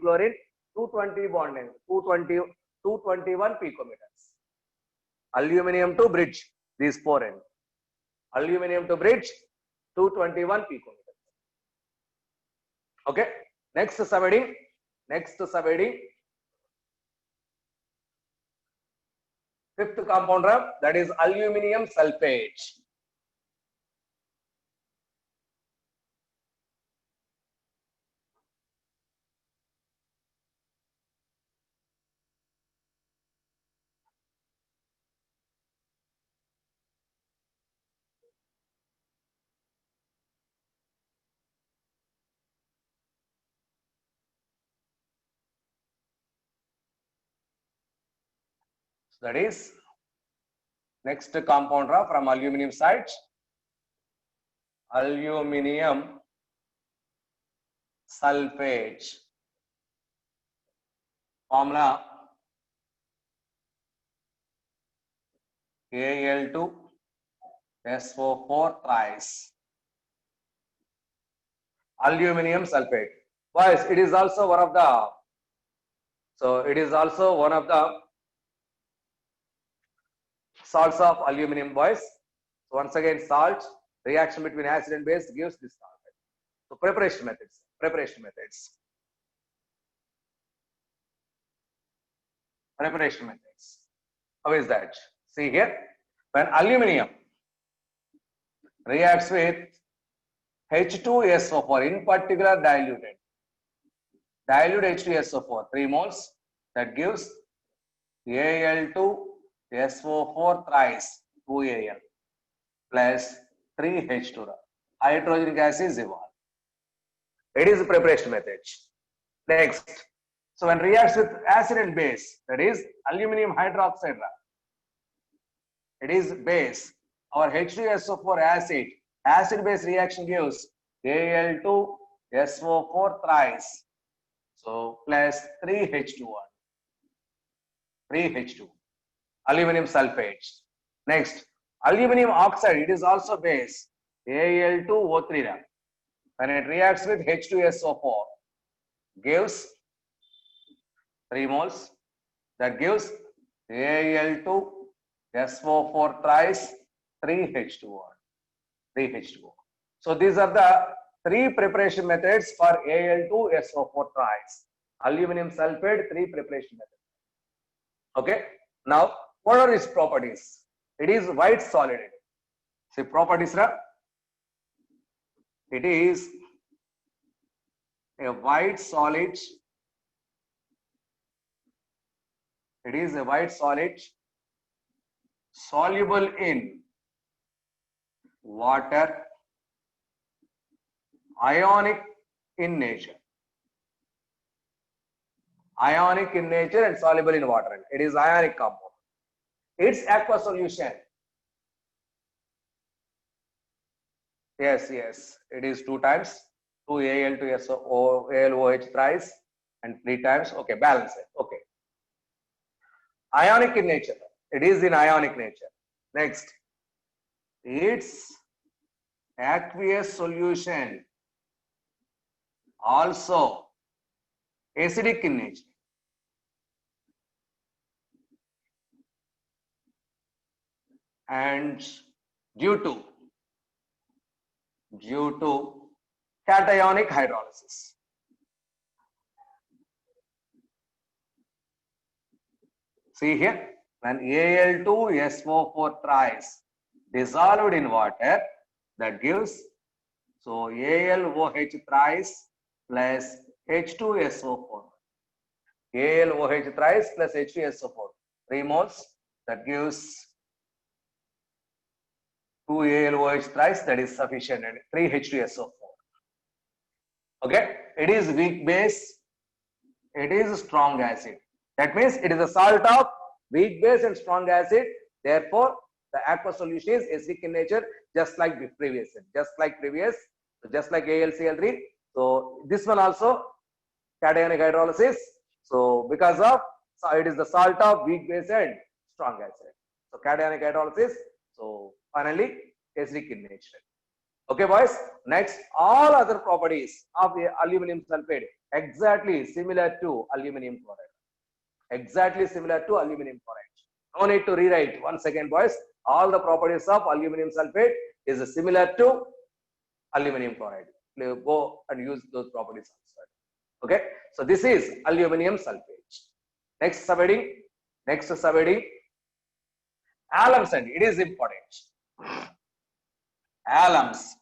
chlorine, 220 bond length, 221 picometers. Aluminum to bridge, these 4 ends. Aluminum to bridge, 221 picometers. Okay. Next subheading. Fifth compound, that is aluminum sulfate. So that is next compound from aluminum side, aluminum sulfate. Formula Al2SO4 thrice. Aluminum sulfate. Boys, it is also one of the salts of aluminum, boys. So once again, salt reaction between acid and base gives this salt. So preparation methods. How is that? See here, when aluminum reacts with H2SO4, in particular dilute H2SO4, 3 moles, that gives Al2SO4 thrice 2Al plus 3H2. Hydrogen gas is evolved. It is the preparation method. Next, so when reacts with acid and base, that is aluminum hydroxide, it is base. Our H2SO4 acid base reaction gives Al2SO4 thrice. So plus 3H2. Aluminum sulfate. Next, aluminum oxide, it is also base, Al2O3. When it reacts with H2SO4, gives 3 moles, that gives Al2SO4 thrice 3H2O. So these are the 3 preparation methods for Al2SO4 thrice. Aluminum sulfate, 3 preparation methods. Okay. Now, what are its properties? It is white solid. See properties, it is a white solid. It is a white solid soluble in water, ionic in nature. Ionic in nature and soluble in water. It is ionic compound. Its aqueous solution. Yes, it is 2 times 2 Al2SO AlOH thrice and 3 times. Okay, balance it. Okay. Ionic in nature. It is in ionic nature. Next, its aqueous solution also acidic in nature. And due to cationic hydrolysis. See here, when Al2SO4 thrice dissolved in water, that gives, so AlOH thrice plus H2SO4. AlOH thrice plus H2SO4, 3 moles, that gives 2 AlOH thrice, that is sufficient, and 3 H2SO4. Okay, it is weak base, it is strong acid. That means it is a salt of weak base and strong acid. Therefore, the aqueous solution is acidic in nature, just like the previous, just like AlCl3. So this one also cationic hydrolysis. So because of, so it is the salt of weak base and strong acid. So cationic hydrolysis. So finally, acidic in nature. Okay, boys. Next, all other properties of the aluminum sulfate exactly similar to aluminum chloride. No need to rewrite. Once again, boys, all the properties of aluminum sulfate is similar to aluminum chloride. Go and use those properties also. Okay, so this is aluminum sulfate. Next subheading, alums, and it is important. Alums.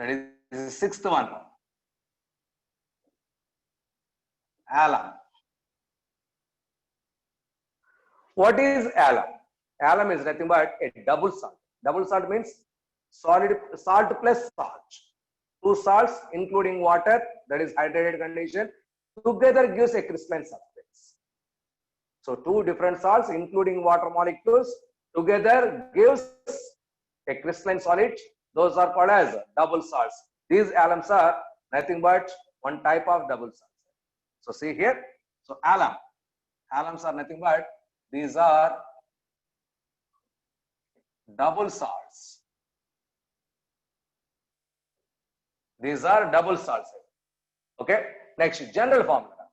That is the sixth one. Alum. What is alum? Alum is nothing but a double salt. Double salt means solid salt plus salt. Two salts including water, that is hydrated condition, together gives a crystalline substance. So two different salts including water molecules together gives a crystalline solid. Those are called as double salts. These alums are nothing but one type of double salts. So see here. So alums are nothing but these are double salts. These are double salts. Okay. Next, general formula.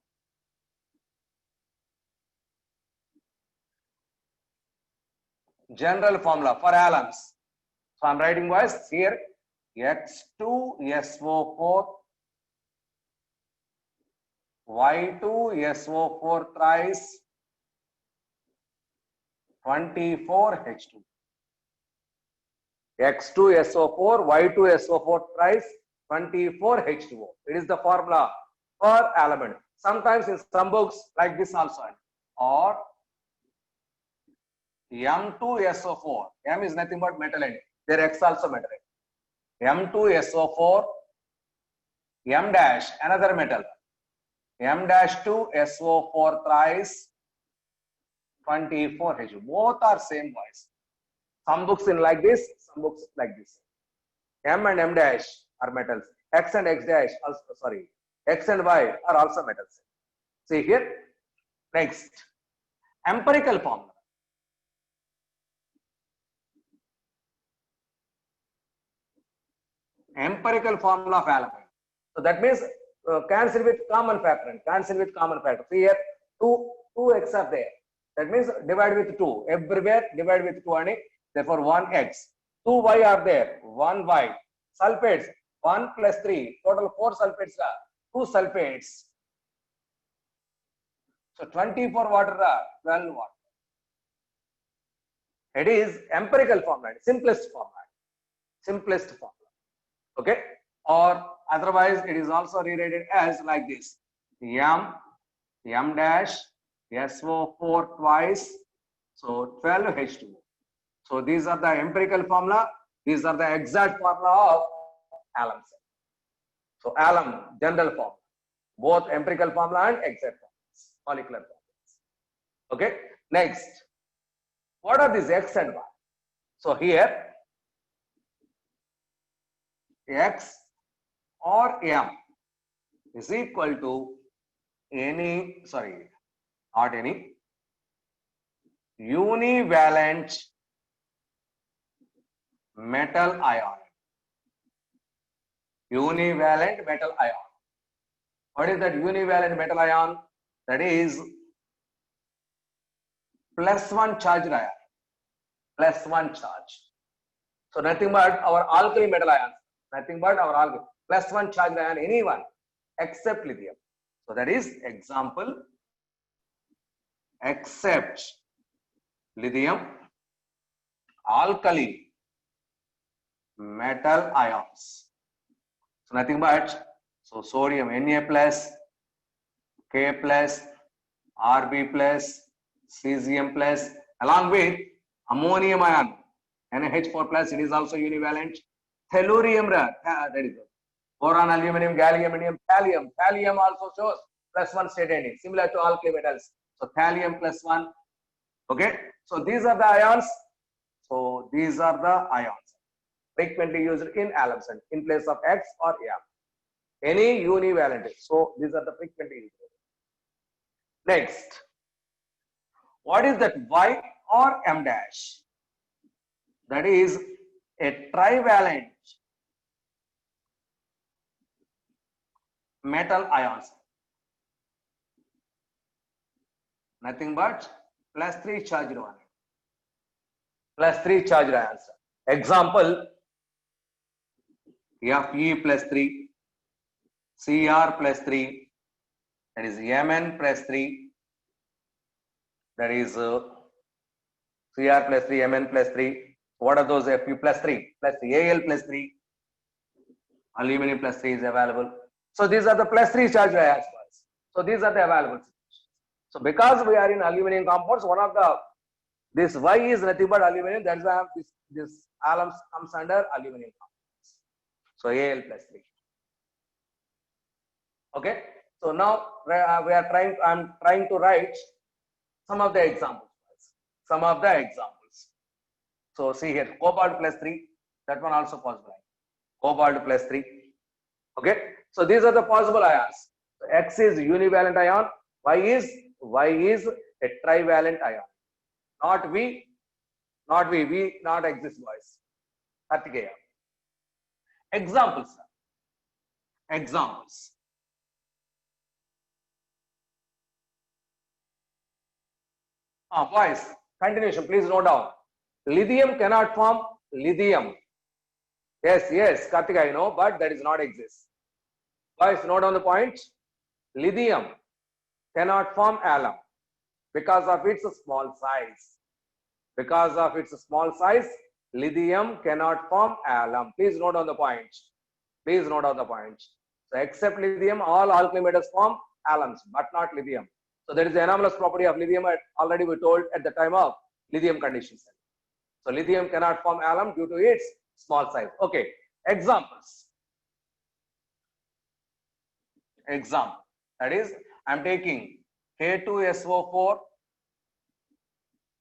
General formula for alums. So I'm writing was here X2SO4, Y2SO4 thrice 24H2. X2SO4, Y2SO4 thrice 24H2O. It is the formula for alum. Sometimes in some books like this also, or M2SO4. M is nothing but metal end. There X also metal end. M2SO4, M dash another metal. M dash 2SO4 thrice 24H2. Both are same voice. Some books in like this, some books like this. M and M dash are metals. X and X dash also, sorry, X and Y are also metals. See here. Next, empirical formula. Empirical formula of alum. So that means cancel with common factor. Cancel with common factor. See here, two X are there. That means divide with 2. Everywhere divide with 2 and therefore 1 X. 2 Y are there. 1 Y. Sulfates 1 plus 3. Total 4 sulfates. 2 sulfates. So 24 water, 12 water. It is empirical formula, simplest formula. Simplest formula. Okay, or otherwise it is also rewritten as like this: M dash SO4 twice, so 12H2O. So these are the empirical formula. These are the exact formula of alum. So alum general formula, both empirical formula and exact formulas, molecular formulas. Okay. Next, what are these X and Y? So here, X or M is equal to any, sorry, not any, univalent metal ion. Univalent metal ion. What is that univalent metal ion? That is +1 charged ion. +1 charge. So nothing but our alkali metal ions. Nothing but our alkali. +1 charged ion, anyone except lithium. So that is example, except lithium, alkali metal ions. So nothing but, so sodium Na plus, K plus, Rb plus, cesium plus, along with ammonium ion, NH4 plus, it is also univalent. Tellurium, that is it. Boron, aluminum, gallium, indium, thallium. Thallium also shows +1 state ending, similar to alkali metals. So thallium +1. Okay. So these are the ions. So these are the ions frequently used in alum salt in place of X or M. Any univalent. So these are the frequently used. Next, what is that Y or M dash? That is a trivalent metal ions. Nothing but +3 charged one. +3 charged ions. Example, Fe +3, Cr +3, that is Mn +3, that is Cr +3, Mn +3. What are those? Fe +3, Al +3, Aluminum plus 3 is available. So these are the plus 3 charge ions. So these are the available situations. So because we are in aluminum compounds, one of the this Y is nothing but aluminum. That's why this alum comes under aluminum compounds. So Al plus 3. Okay. So now I'm trying to write some of the examples. Some of the examples. So see here, cobalt plus 3. That one also possible. Cobalt plus 3. Okay. So these are the possible ions. So X is univalent ion. Y is a trivalent ion. Not V. V not exist, boys. Kartikeya. Examples. Examples. Boys, continuation. Please note down. Lithium cannot form lithium. Yes, Kartika, I know, but that is not exist. Boys, note down the point. Lithium cannot form alum because of its small size. Because of its small size, lithium cannot form alum. Please note down the point. Please note down the point. So except lithium, all alkali metals form alums, but not lithium. So there is the anomalous property of lithium already we told at the time of lithium conditions. So lithium cannot form alum due to its small size. Okay, examples. Example, that is, I'm taking K2SO4,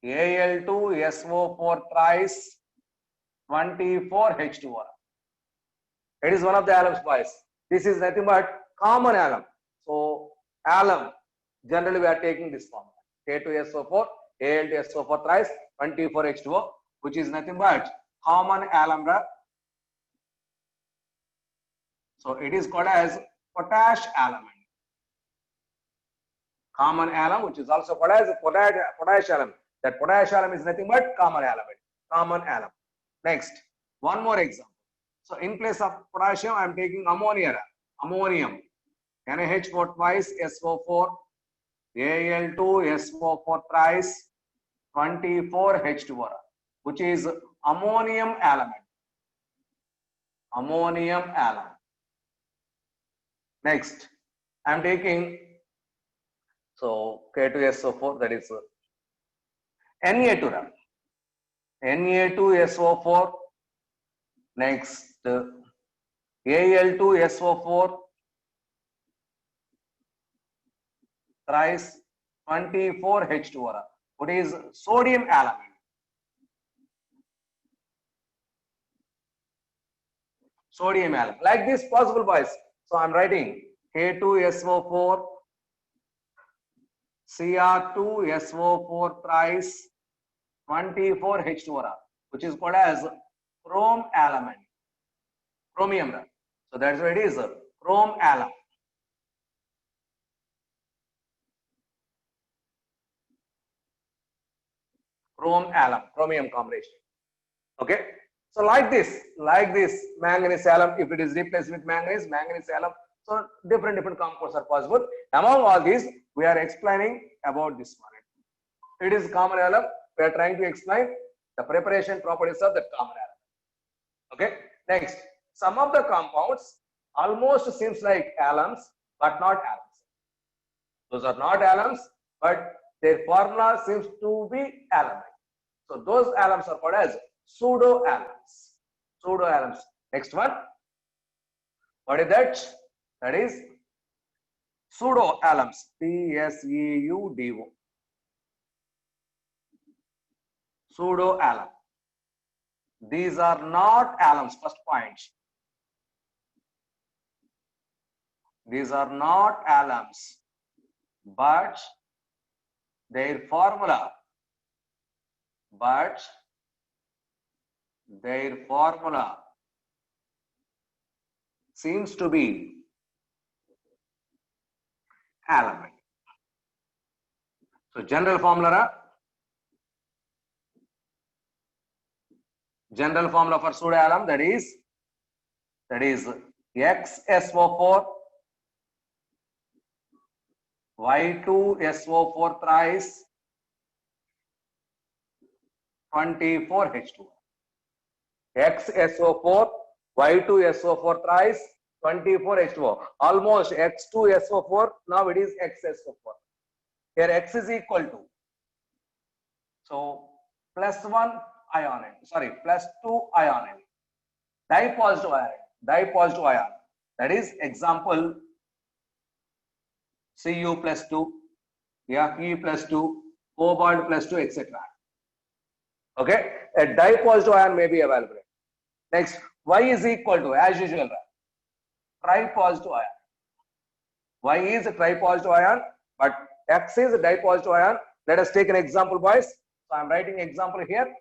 Al2SO4 thrice, 24H2O. It is one of the alums, boys. This is nothing but common alum. So alum, generally we are taking this form. K2SO4, Al2SO4 thrice, 24H2O, which is nothing but common alum. So it is called as potash alum. Common alum, which is also called as potash alum. That potash alum is nothing but common element. Common alum. Next, one more example. So in place of potassium, I am taking ammonia. Ammonium. NaH4 twice, SO4, Al2SO4 thrice, 24H2O, which is ammonium element. Ammonium alum. Next, I am taking K2SO4, that is Na2. Na2SO4. Next, Al2SO4 thrice 24H2O. What is sodium element? Sodium element. Like this possible, boys. So I'm writing K2SO4 Cr2SO4 thrice 24H2O, which is called as chrome element. Chromium. So that's what it is. Chrome alum. Chrome alum. Chromium combination. Okay. So like this, manganese alum, if it is replaced with manganese alum, so different compounds are possible. Among all these, we are explaining about this one. It is common alum. We are trying to explain the preparation properties of the common alum. Okay. Next, some of the compounds almost seems like alums, but not alums. Those are not alums, but their formula seems to be alum. So those alums are called as pseudo alums. Pseudo alums. Next one. What is that? That is pseudo alums. Pseudo. Pseudo alum. These are not alums. First point. These are not alums, but their formula seems to be alum. So general formula for pseudo alum, that is XSO4 Y2SO4 thrice 24H2O. XSO4 Y2SO4 thrice 24H2O. Almost X2SO4. Now it is XSO4. Here X is equal to. So +1 ion. Sorry, +2 ion. Dipositive ion. Dipositive ion. That is example Cu +2, Fe +2, O bond +2, etc. Okay, a dipositive ion may be available. Next, Y is equal to, as usual, tripositive ion. Y is a tripositive ion, but X is a dipositive ion. Let us take an example, boys. So I am writing example here.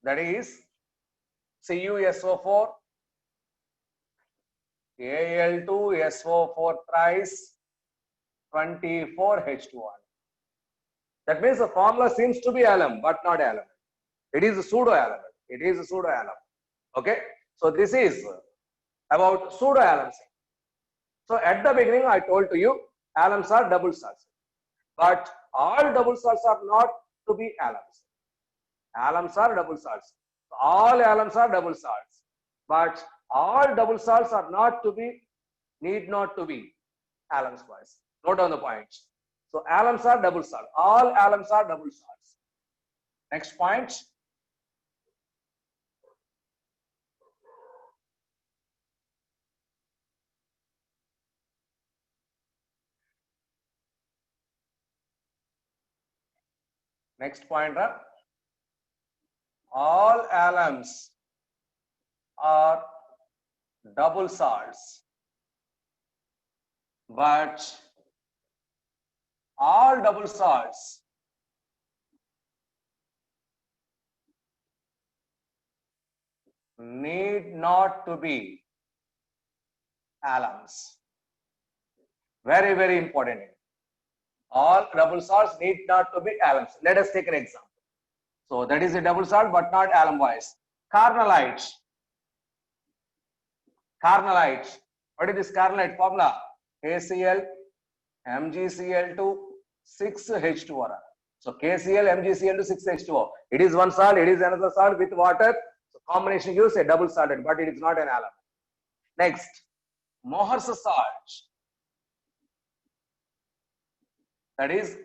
That is CuSO4, Al2SO4 thrice 24H2O. That means the formula seems to be alum, but not alum. It is a pseudo alum. It is a pseudo alum. Okay. So this is about pseudo alums. So at the beginning, I told to you, alums are double salts. But all double salts are not to be alums. Alums are double salts. All alums are double salts. But all double salts are not to be, need not to be alums, boys. Note down the points. So alums are double salt. All alums are double salts. Next point. Next pointer. All alums are double salts, but all double salts need not to be alums. Very, very important. All double salts need not to be alums. Let us take an example. So that is a double salt, but not alum wise. Carnallite. Carnallite. What is this carnallite formula? KCl, MgCl2, 6H2O. So KCl, MgCl2, 6H2O. It is one salt, it is another salt with water. So combination gives a double salted, but it is not an alum. Next, Mohr's salt. That is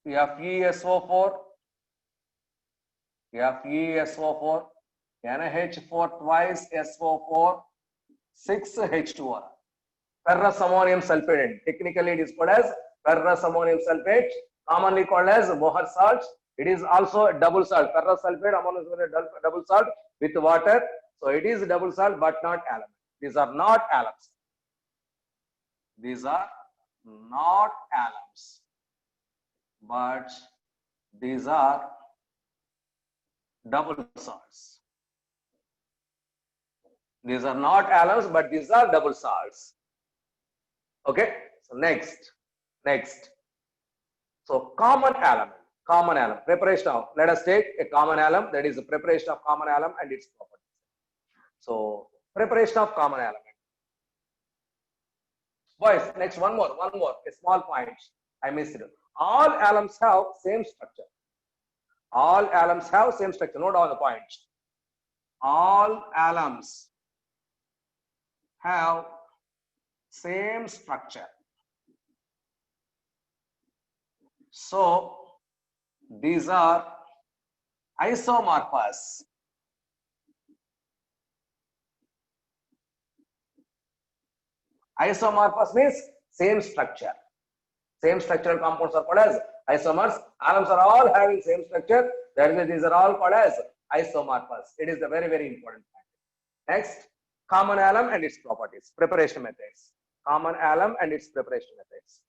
FeSO4, FeSO4, NH4 twice SO4, 6H2O. Ferrous ammonium sulfate. Technically, it is called as ferrous ammonium sulfate, commonly called as Mohr salt. It is also a double salt. Ferrous sulfate, ammonium sulfate, double salt with water. So it is double salt, but not alum. These are not alums. These are not alums, but these are double salts. These are not alums, but these are double salts. Okay. So next. So common alum, preparation of. Let us take a common alum. That is the preparation of common alum and its properties. So preparation of common element. Boys, next one more, a small point I missed it. All alums have same structure. All alums have same structure. Note down the point. All alums have same structure. So these are isomorphous. Isomorphous means same structure. Same structural compounds are called as isomers. Alums are all having same structure. That means these are all called as isomorphous. It is a very, very important point. Next, common alum and its properties. Preparation methods. Common alum and its preparation methods.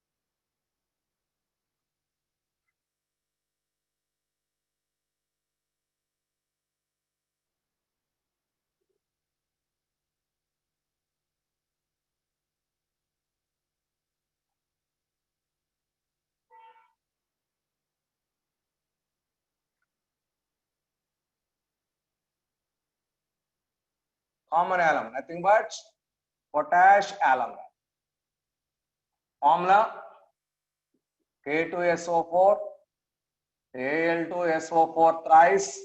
Common alum, nothing but potash alum. Formula K2SO4 Al2SO4 thrice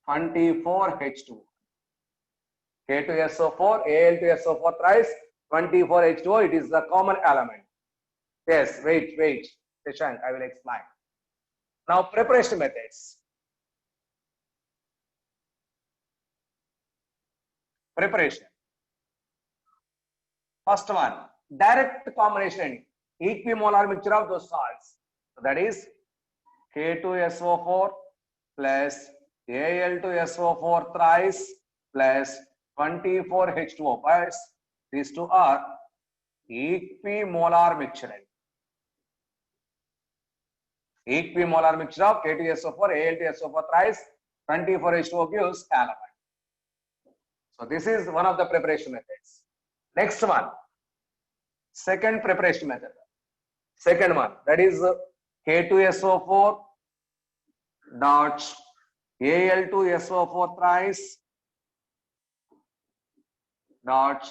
24H2. K2SO4 Al2SO4 thrice 24H2O. It is the common element. Yes, wait, Shashank, I will explain. Now preparation methods. Preparation. First one, direct combination, equimolar mixture of those salts. So that is K2SO4 plus Al2SO4 thrice plus 24H2O. Plus these two are equimolar mixture. Equimolar mixture of K2SO4, Al2SO4 thrice 24H2O gives element. So this is one of the preparation methods. Next one, second preparation method. Second one, that is K2SO4 dot Al2SO4 thrice dot,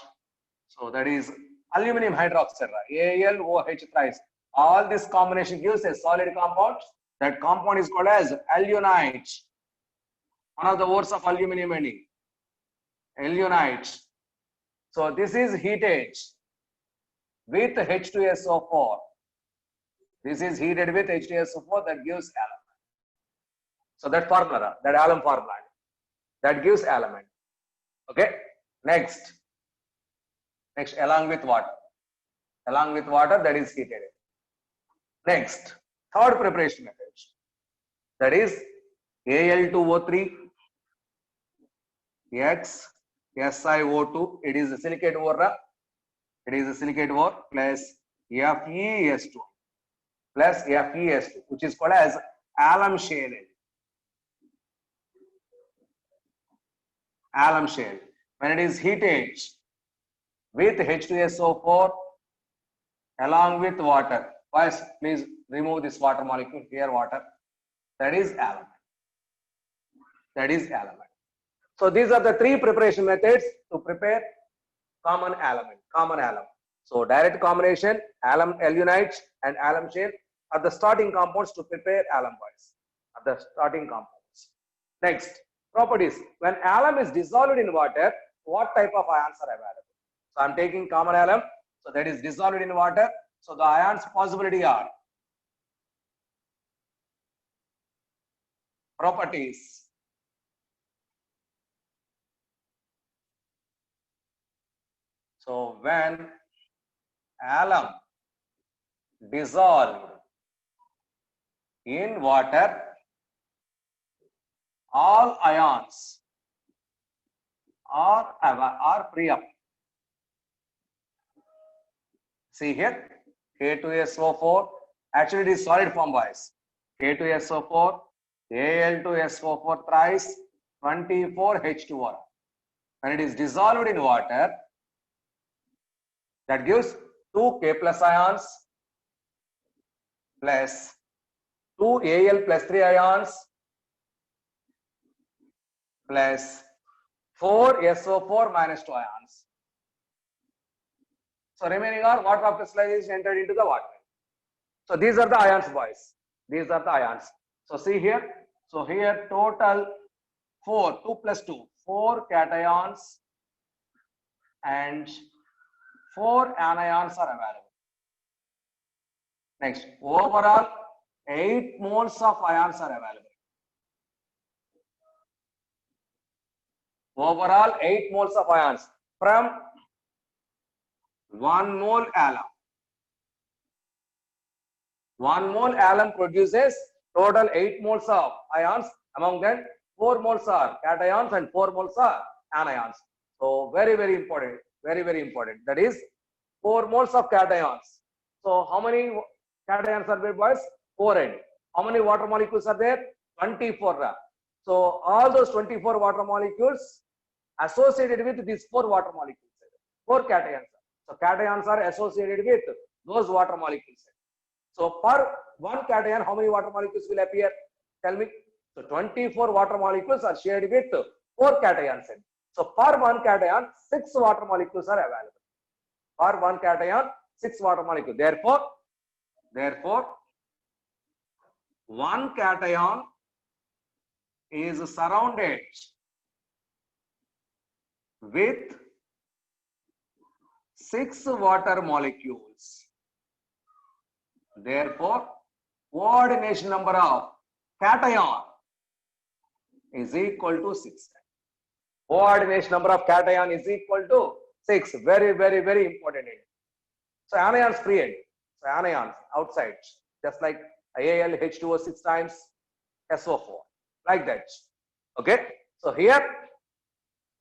so that is aluminum hydroxide, AlOH thrice. All this combination gives a solid compound. That compound is called as alunite. One of the words of aluminum ending, alunite. So this is heated with H2SO4. This is heated with H2SO4, that gives element. So that formula, that alum formula, that gives element. Okay. Next, along with water. Along with water, that is heated. Next, third preparation method. That is Al2O3 X SiO2. It is a silicate ore. It is a silicate ore plus FeS2 plus FeS2, which is called as alum shale. Alum shale. When it is heated with H2SO4 along with water. First, please remove this water molecule here, water. That is element. That is element. So these are the three preparation methods to prepare common element. So direct combination, alum alunite and alum shale are the starting compounds to prepare alum boys. Are the starting compounds. Next, properties. When alum is dissolved in water, what type of ions are available? So I'm taking common alum. So that is dissolved in water. So the ions possibility are properties. So when alum dissolved in water, all ions are free up. See here, K2SO4, actually it is solid form boys. K2SO4, Al2SO4 thrice 24H2O. When it is dissolved in water, that gives 2 K plus ions plus 2 Al plus 3 ions plus 4 SO4 minus 2 ions. So remaining are water of crystallization entered into the water. So these are the ions boys. These are the ions. So see here. So here total 4, 2 plus 2, 4 cations and 4 anions are available. Next, overall 8 moles of ions are available. Overall 8 moles of ions from 1 mole alum. 1 mole alum produces total 8 moles of ions. Among them 4 moles are cations and 4 moles are anions. So very, very important. Very, very important. That is 4 moles of cations. So how many cations are there, boys? 4n. How many water molecules are there? 24. So all those 24 water molecules associated with these 4 water molecules. 4 cations. So cations are associated with those water molecules. So per 1 cation, how many water molecules will appear? Tell me. So 24 water molecules are shared with 4 cations. So per 1 cation, 6 water molecules are available. Per 1 cation, 6 water molecule. Therefore, one cation is surrounded with 6 water molecules. Therefore, coordination number of cation is equal to 6. Coordination number of cation is equal to 6. Very, very, very important. So anions free end. So anions outside, just like Al H2O 6 times SO4, like that. Okay. So here,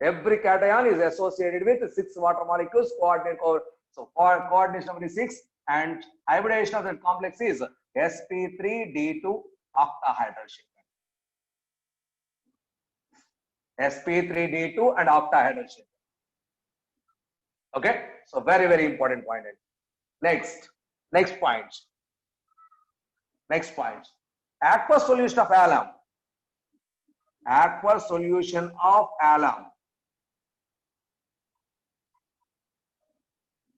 every cation is associated with 6 water molecules. So coordination number is 6, and hybridization of that complex is sp3d2 octahedral shape. sp3d2 and octahedral shape. Okay. So very, very important point. Next point. Aqueous solution of alum. Aqueous solution of alum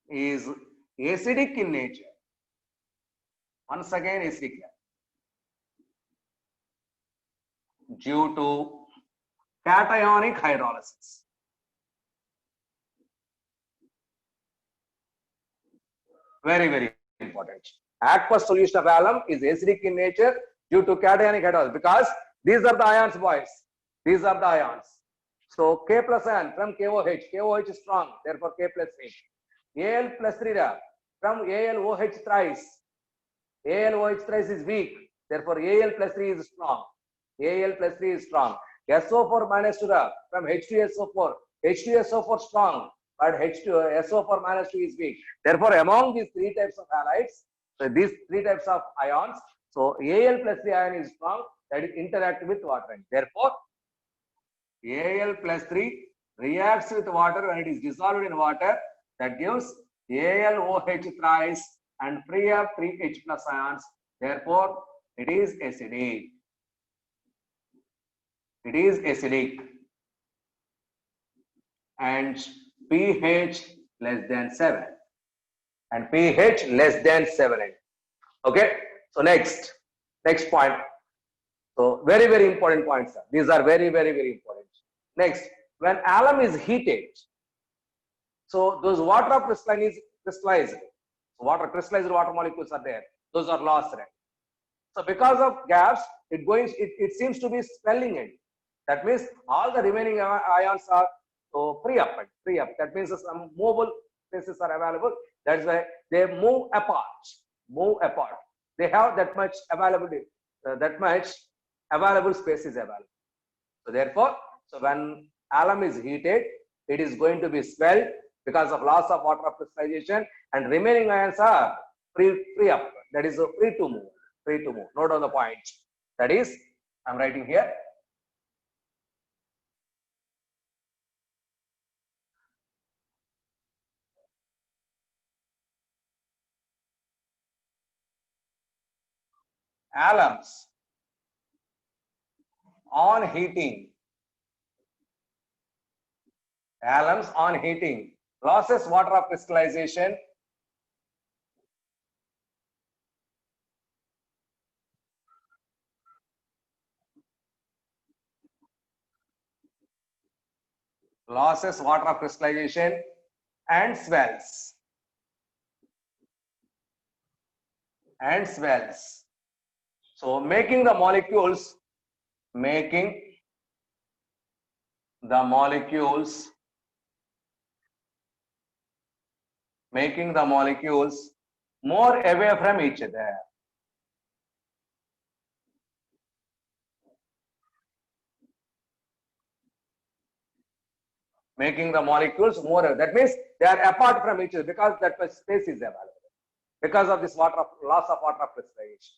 is acidic in nature. Once again, acidic due to cationic hydrolysis. Very, very important. Aqueous solution of alum is acidic in nature due to cationic hydrolysis, because these are the ions, boys. These are the ions. So K plus ion from KOH. KOH is strong, therefore K plus H. Al plus 3 from AlOH thrice. AlOH thrice is weak, therefore Al plus 3 is strong. Al plus 3 is strong. SO4 minus 2 from H2SO4. H2SO4 strong, but SO4 minus 2 is weak. Therefore, among these 3 types of halides, so these 3 types of ions, so Al plus 3 ion is strong, that is interact with water. Therefore, Al plus 3 reacts with water when it is dissolved in water, that gives AlOH thrice and free up 3 H plus ions. Therefore, it is acidic. It is acidic. And pH less than 7. And pH less than 7. Okay. So next point. So very, very important points. These are very, very, very important. Next, when alum is heated, so those water of crystalline is crystallized. So crystallized water molecules are there. Those are lost. Right? So because of gas, it seems to be swelling in. That means all the remaining ions are free up. That means some movable spaces are available. That's why they move apart. They have that much availability, available space is available. So therefore, when alum is heated, it is going to be swelled because of loss of water of crystallization, and remaining ions are free up. That is free to move. Note on the point. That is, I'm writing here. Alums on heating losses water of crystallization and swells. So making the molecules more away from each other. Making the molecules more, that means they are apart from each other because that much space is available because of this loss of water of crystallization.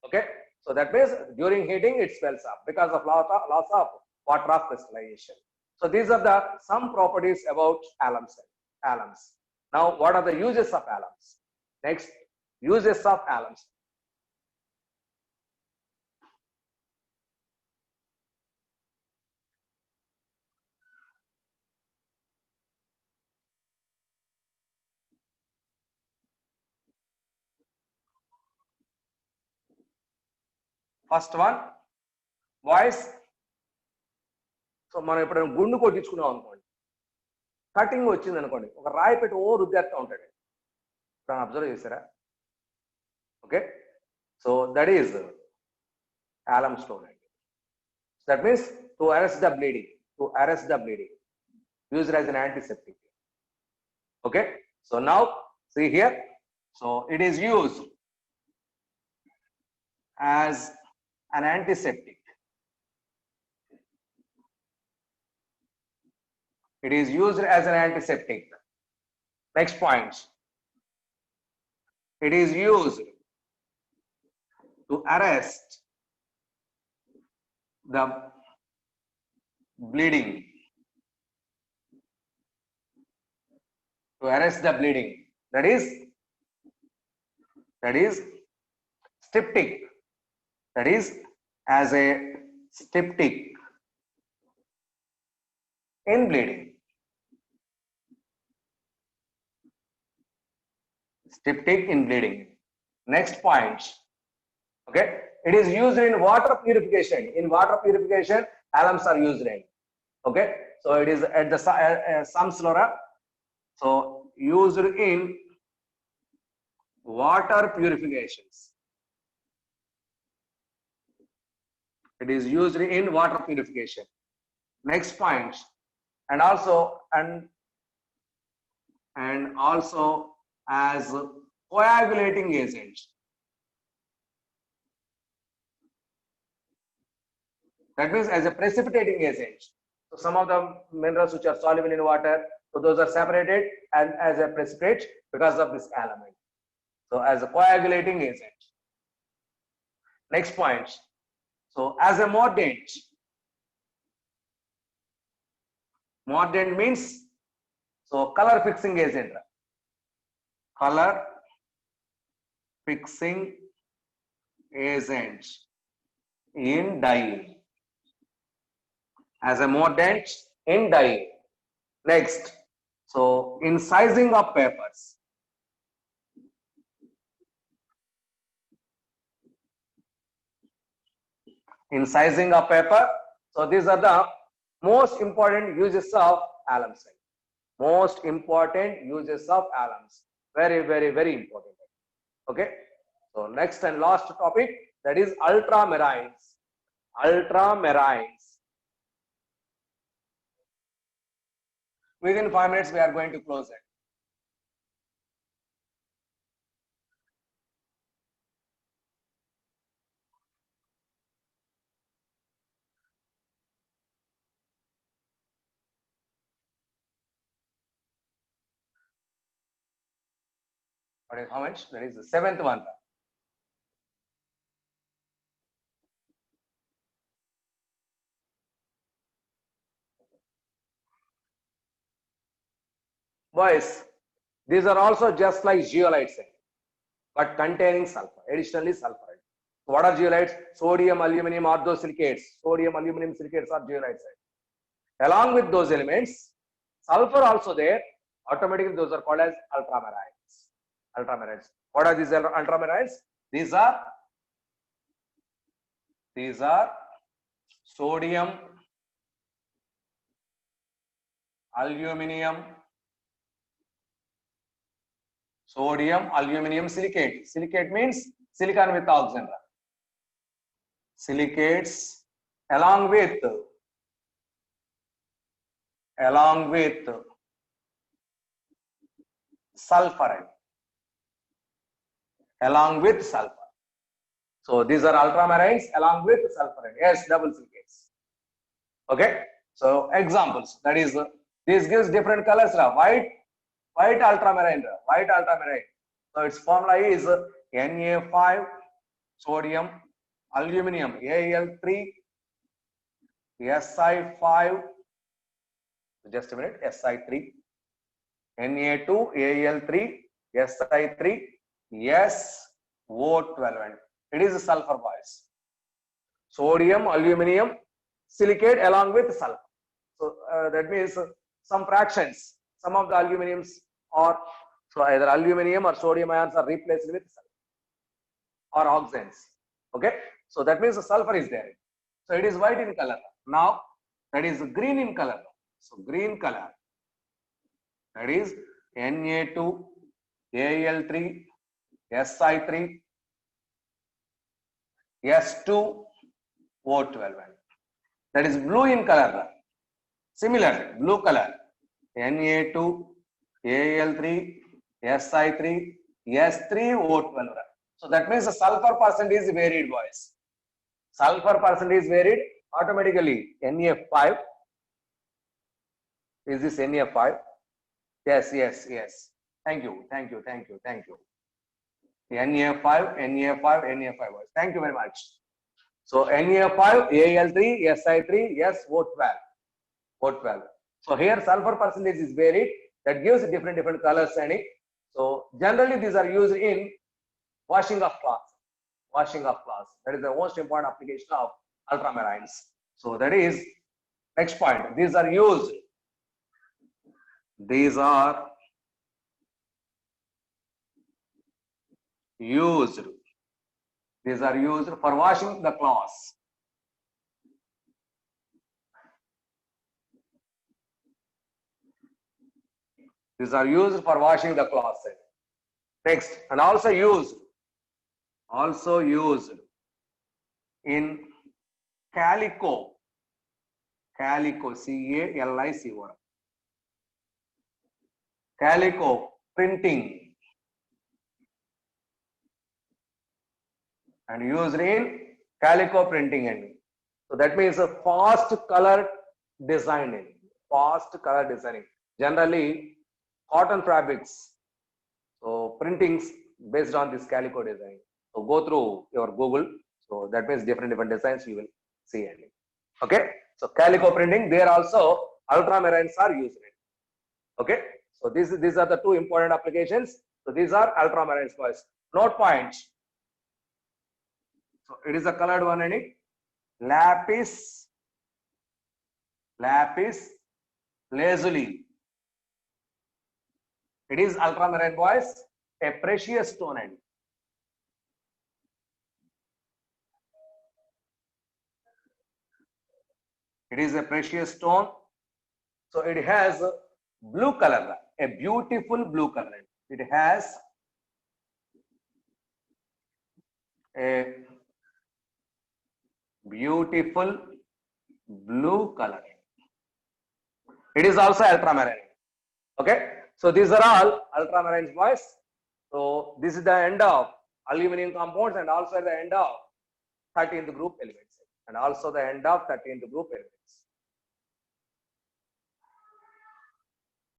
Okay, so that means during heating it swells up because of loss of water of crystallization. So these are some properties about alums. Now, what are the uses of alums? Next, uses of alums. First one voice. So మనం ఎప్పుడైనా గుండు కొట్టించుకున్నాం అనుకోండి, cutting వచ్చింది అనుకోండి, ఒక రాయి పెట్టి ఓ రుద్దేస్తూ ఉంటాడు. ఇప్పుడు అబ్జర్వ్ చేశారా? Okay, so that is alum stone. That means to arrest the bleeding, used as an antiseptic. Okay, so now see here, so it is used as an antiseptic. It is used as an antiseptic. Next point, it is used to arrest the bleeding, that is styptic, that is as a styptic in bleeding. Styptic in bleeding. Next point, okay, it is used in water purification. In water purification, alums are used in. Okay, so it is at the Samslora. So used in water purifications. It is used in water purification. Next point, and also as coagulating agent. That means as a precipitating agent. So some of the minerals which are soluble in water, so those are separated and as a precipitate because of this element. So as a coagulating agent. Next point, so as a mordant. Mordant means so color fixing agent. Color fixing agent in dyeing. As a mordant in dyeing. Next, so in sizing of papers. In sizing of paper, so these are the most important uses of alums. Most important uses of alums. Very, very, very important. Okay, so next and last topic, that is ultramarines. Ultramarines. Within 5 minutes, we are going to close it. What is how much? That is the 7th one. Boys, these are also just like zeolites, but containing sulfur, additionally sulfuride. So what are zeolites? Sodium, aluminum, orthosilicates. Sodium, aluminum silicates are zeolites. Along with those elements, sulfur also there. Automatically, those are called as ultramarines. Ultramarines. What are these ultramarines? These are sodium, aluminum, silicate. Silicate means silicon with oxygen. Silicates along with sulfuride. Along with sulfur. So these are ultramarines along with sulfuride. Yes, double silicates. Okay. So examples. That is, this gives different colors. White ultramarine. So its formula is Na5, sodium, aluminum, Al3, Si5. Just a minute. Si3, Na2, Al3, Si3, SO12. It is a sulfur, boys. Sodium, aluminum, silicate along with sulfur. So that means some fractions, some of the aluminums are, so either aluminum or sodium ions are replaced with sulfur or oxidants. Okay, So that means the sulfur is there. So it is white in color. Now that is green in color. So green color, that is Na2, Al3, Si3, S2, O12. That is blue in color. Similar blue color, Na2, Al3, Si3, S3O12. So that means the sulfur percentage is varied, boys. Sulfur percentage is varied automatically. NF5. Is this NF5? Yes, yes, yes. Thank you, thank you, thank you, thank you. NF5, NF5, NF5. Boys. Thank you very much. So NF5, Al3, Si3, SO12. O12. So here sulfur percentage is varied. That gives different colors. So generally these are used in washing of cloth. Washing of cloth. That is the most important application of ultramarines. So that is next point. These are used. These are used. These are used for washing the cloths. These are used for washing the cloths. Next, and also used in calico. Calico, C-A-L-I-C-O. Calico printing, and used in calico printing. So that means a fast color designing. Fast color designing. Generally, cotton fabrics. So printings based on this calico design. So go through your Google. So that means different designs you will see. Okay. So calico printing, there also ultramarines are used. Okay. So these are the two important applications. So these are ultramarines, boys. Note points. So it is a colored one. Lapis lazuli. It is ultramarine, boys, a precious stone. It is a precious stone. So it has blue color, a beautiful blue color. It has a beautiful blue color. It is also ultramarine. Okay. So these are all ultramarines, boys. So this is the end of aluminum compounds and also the end of 13th group elements. And also the end of 13th group elements.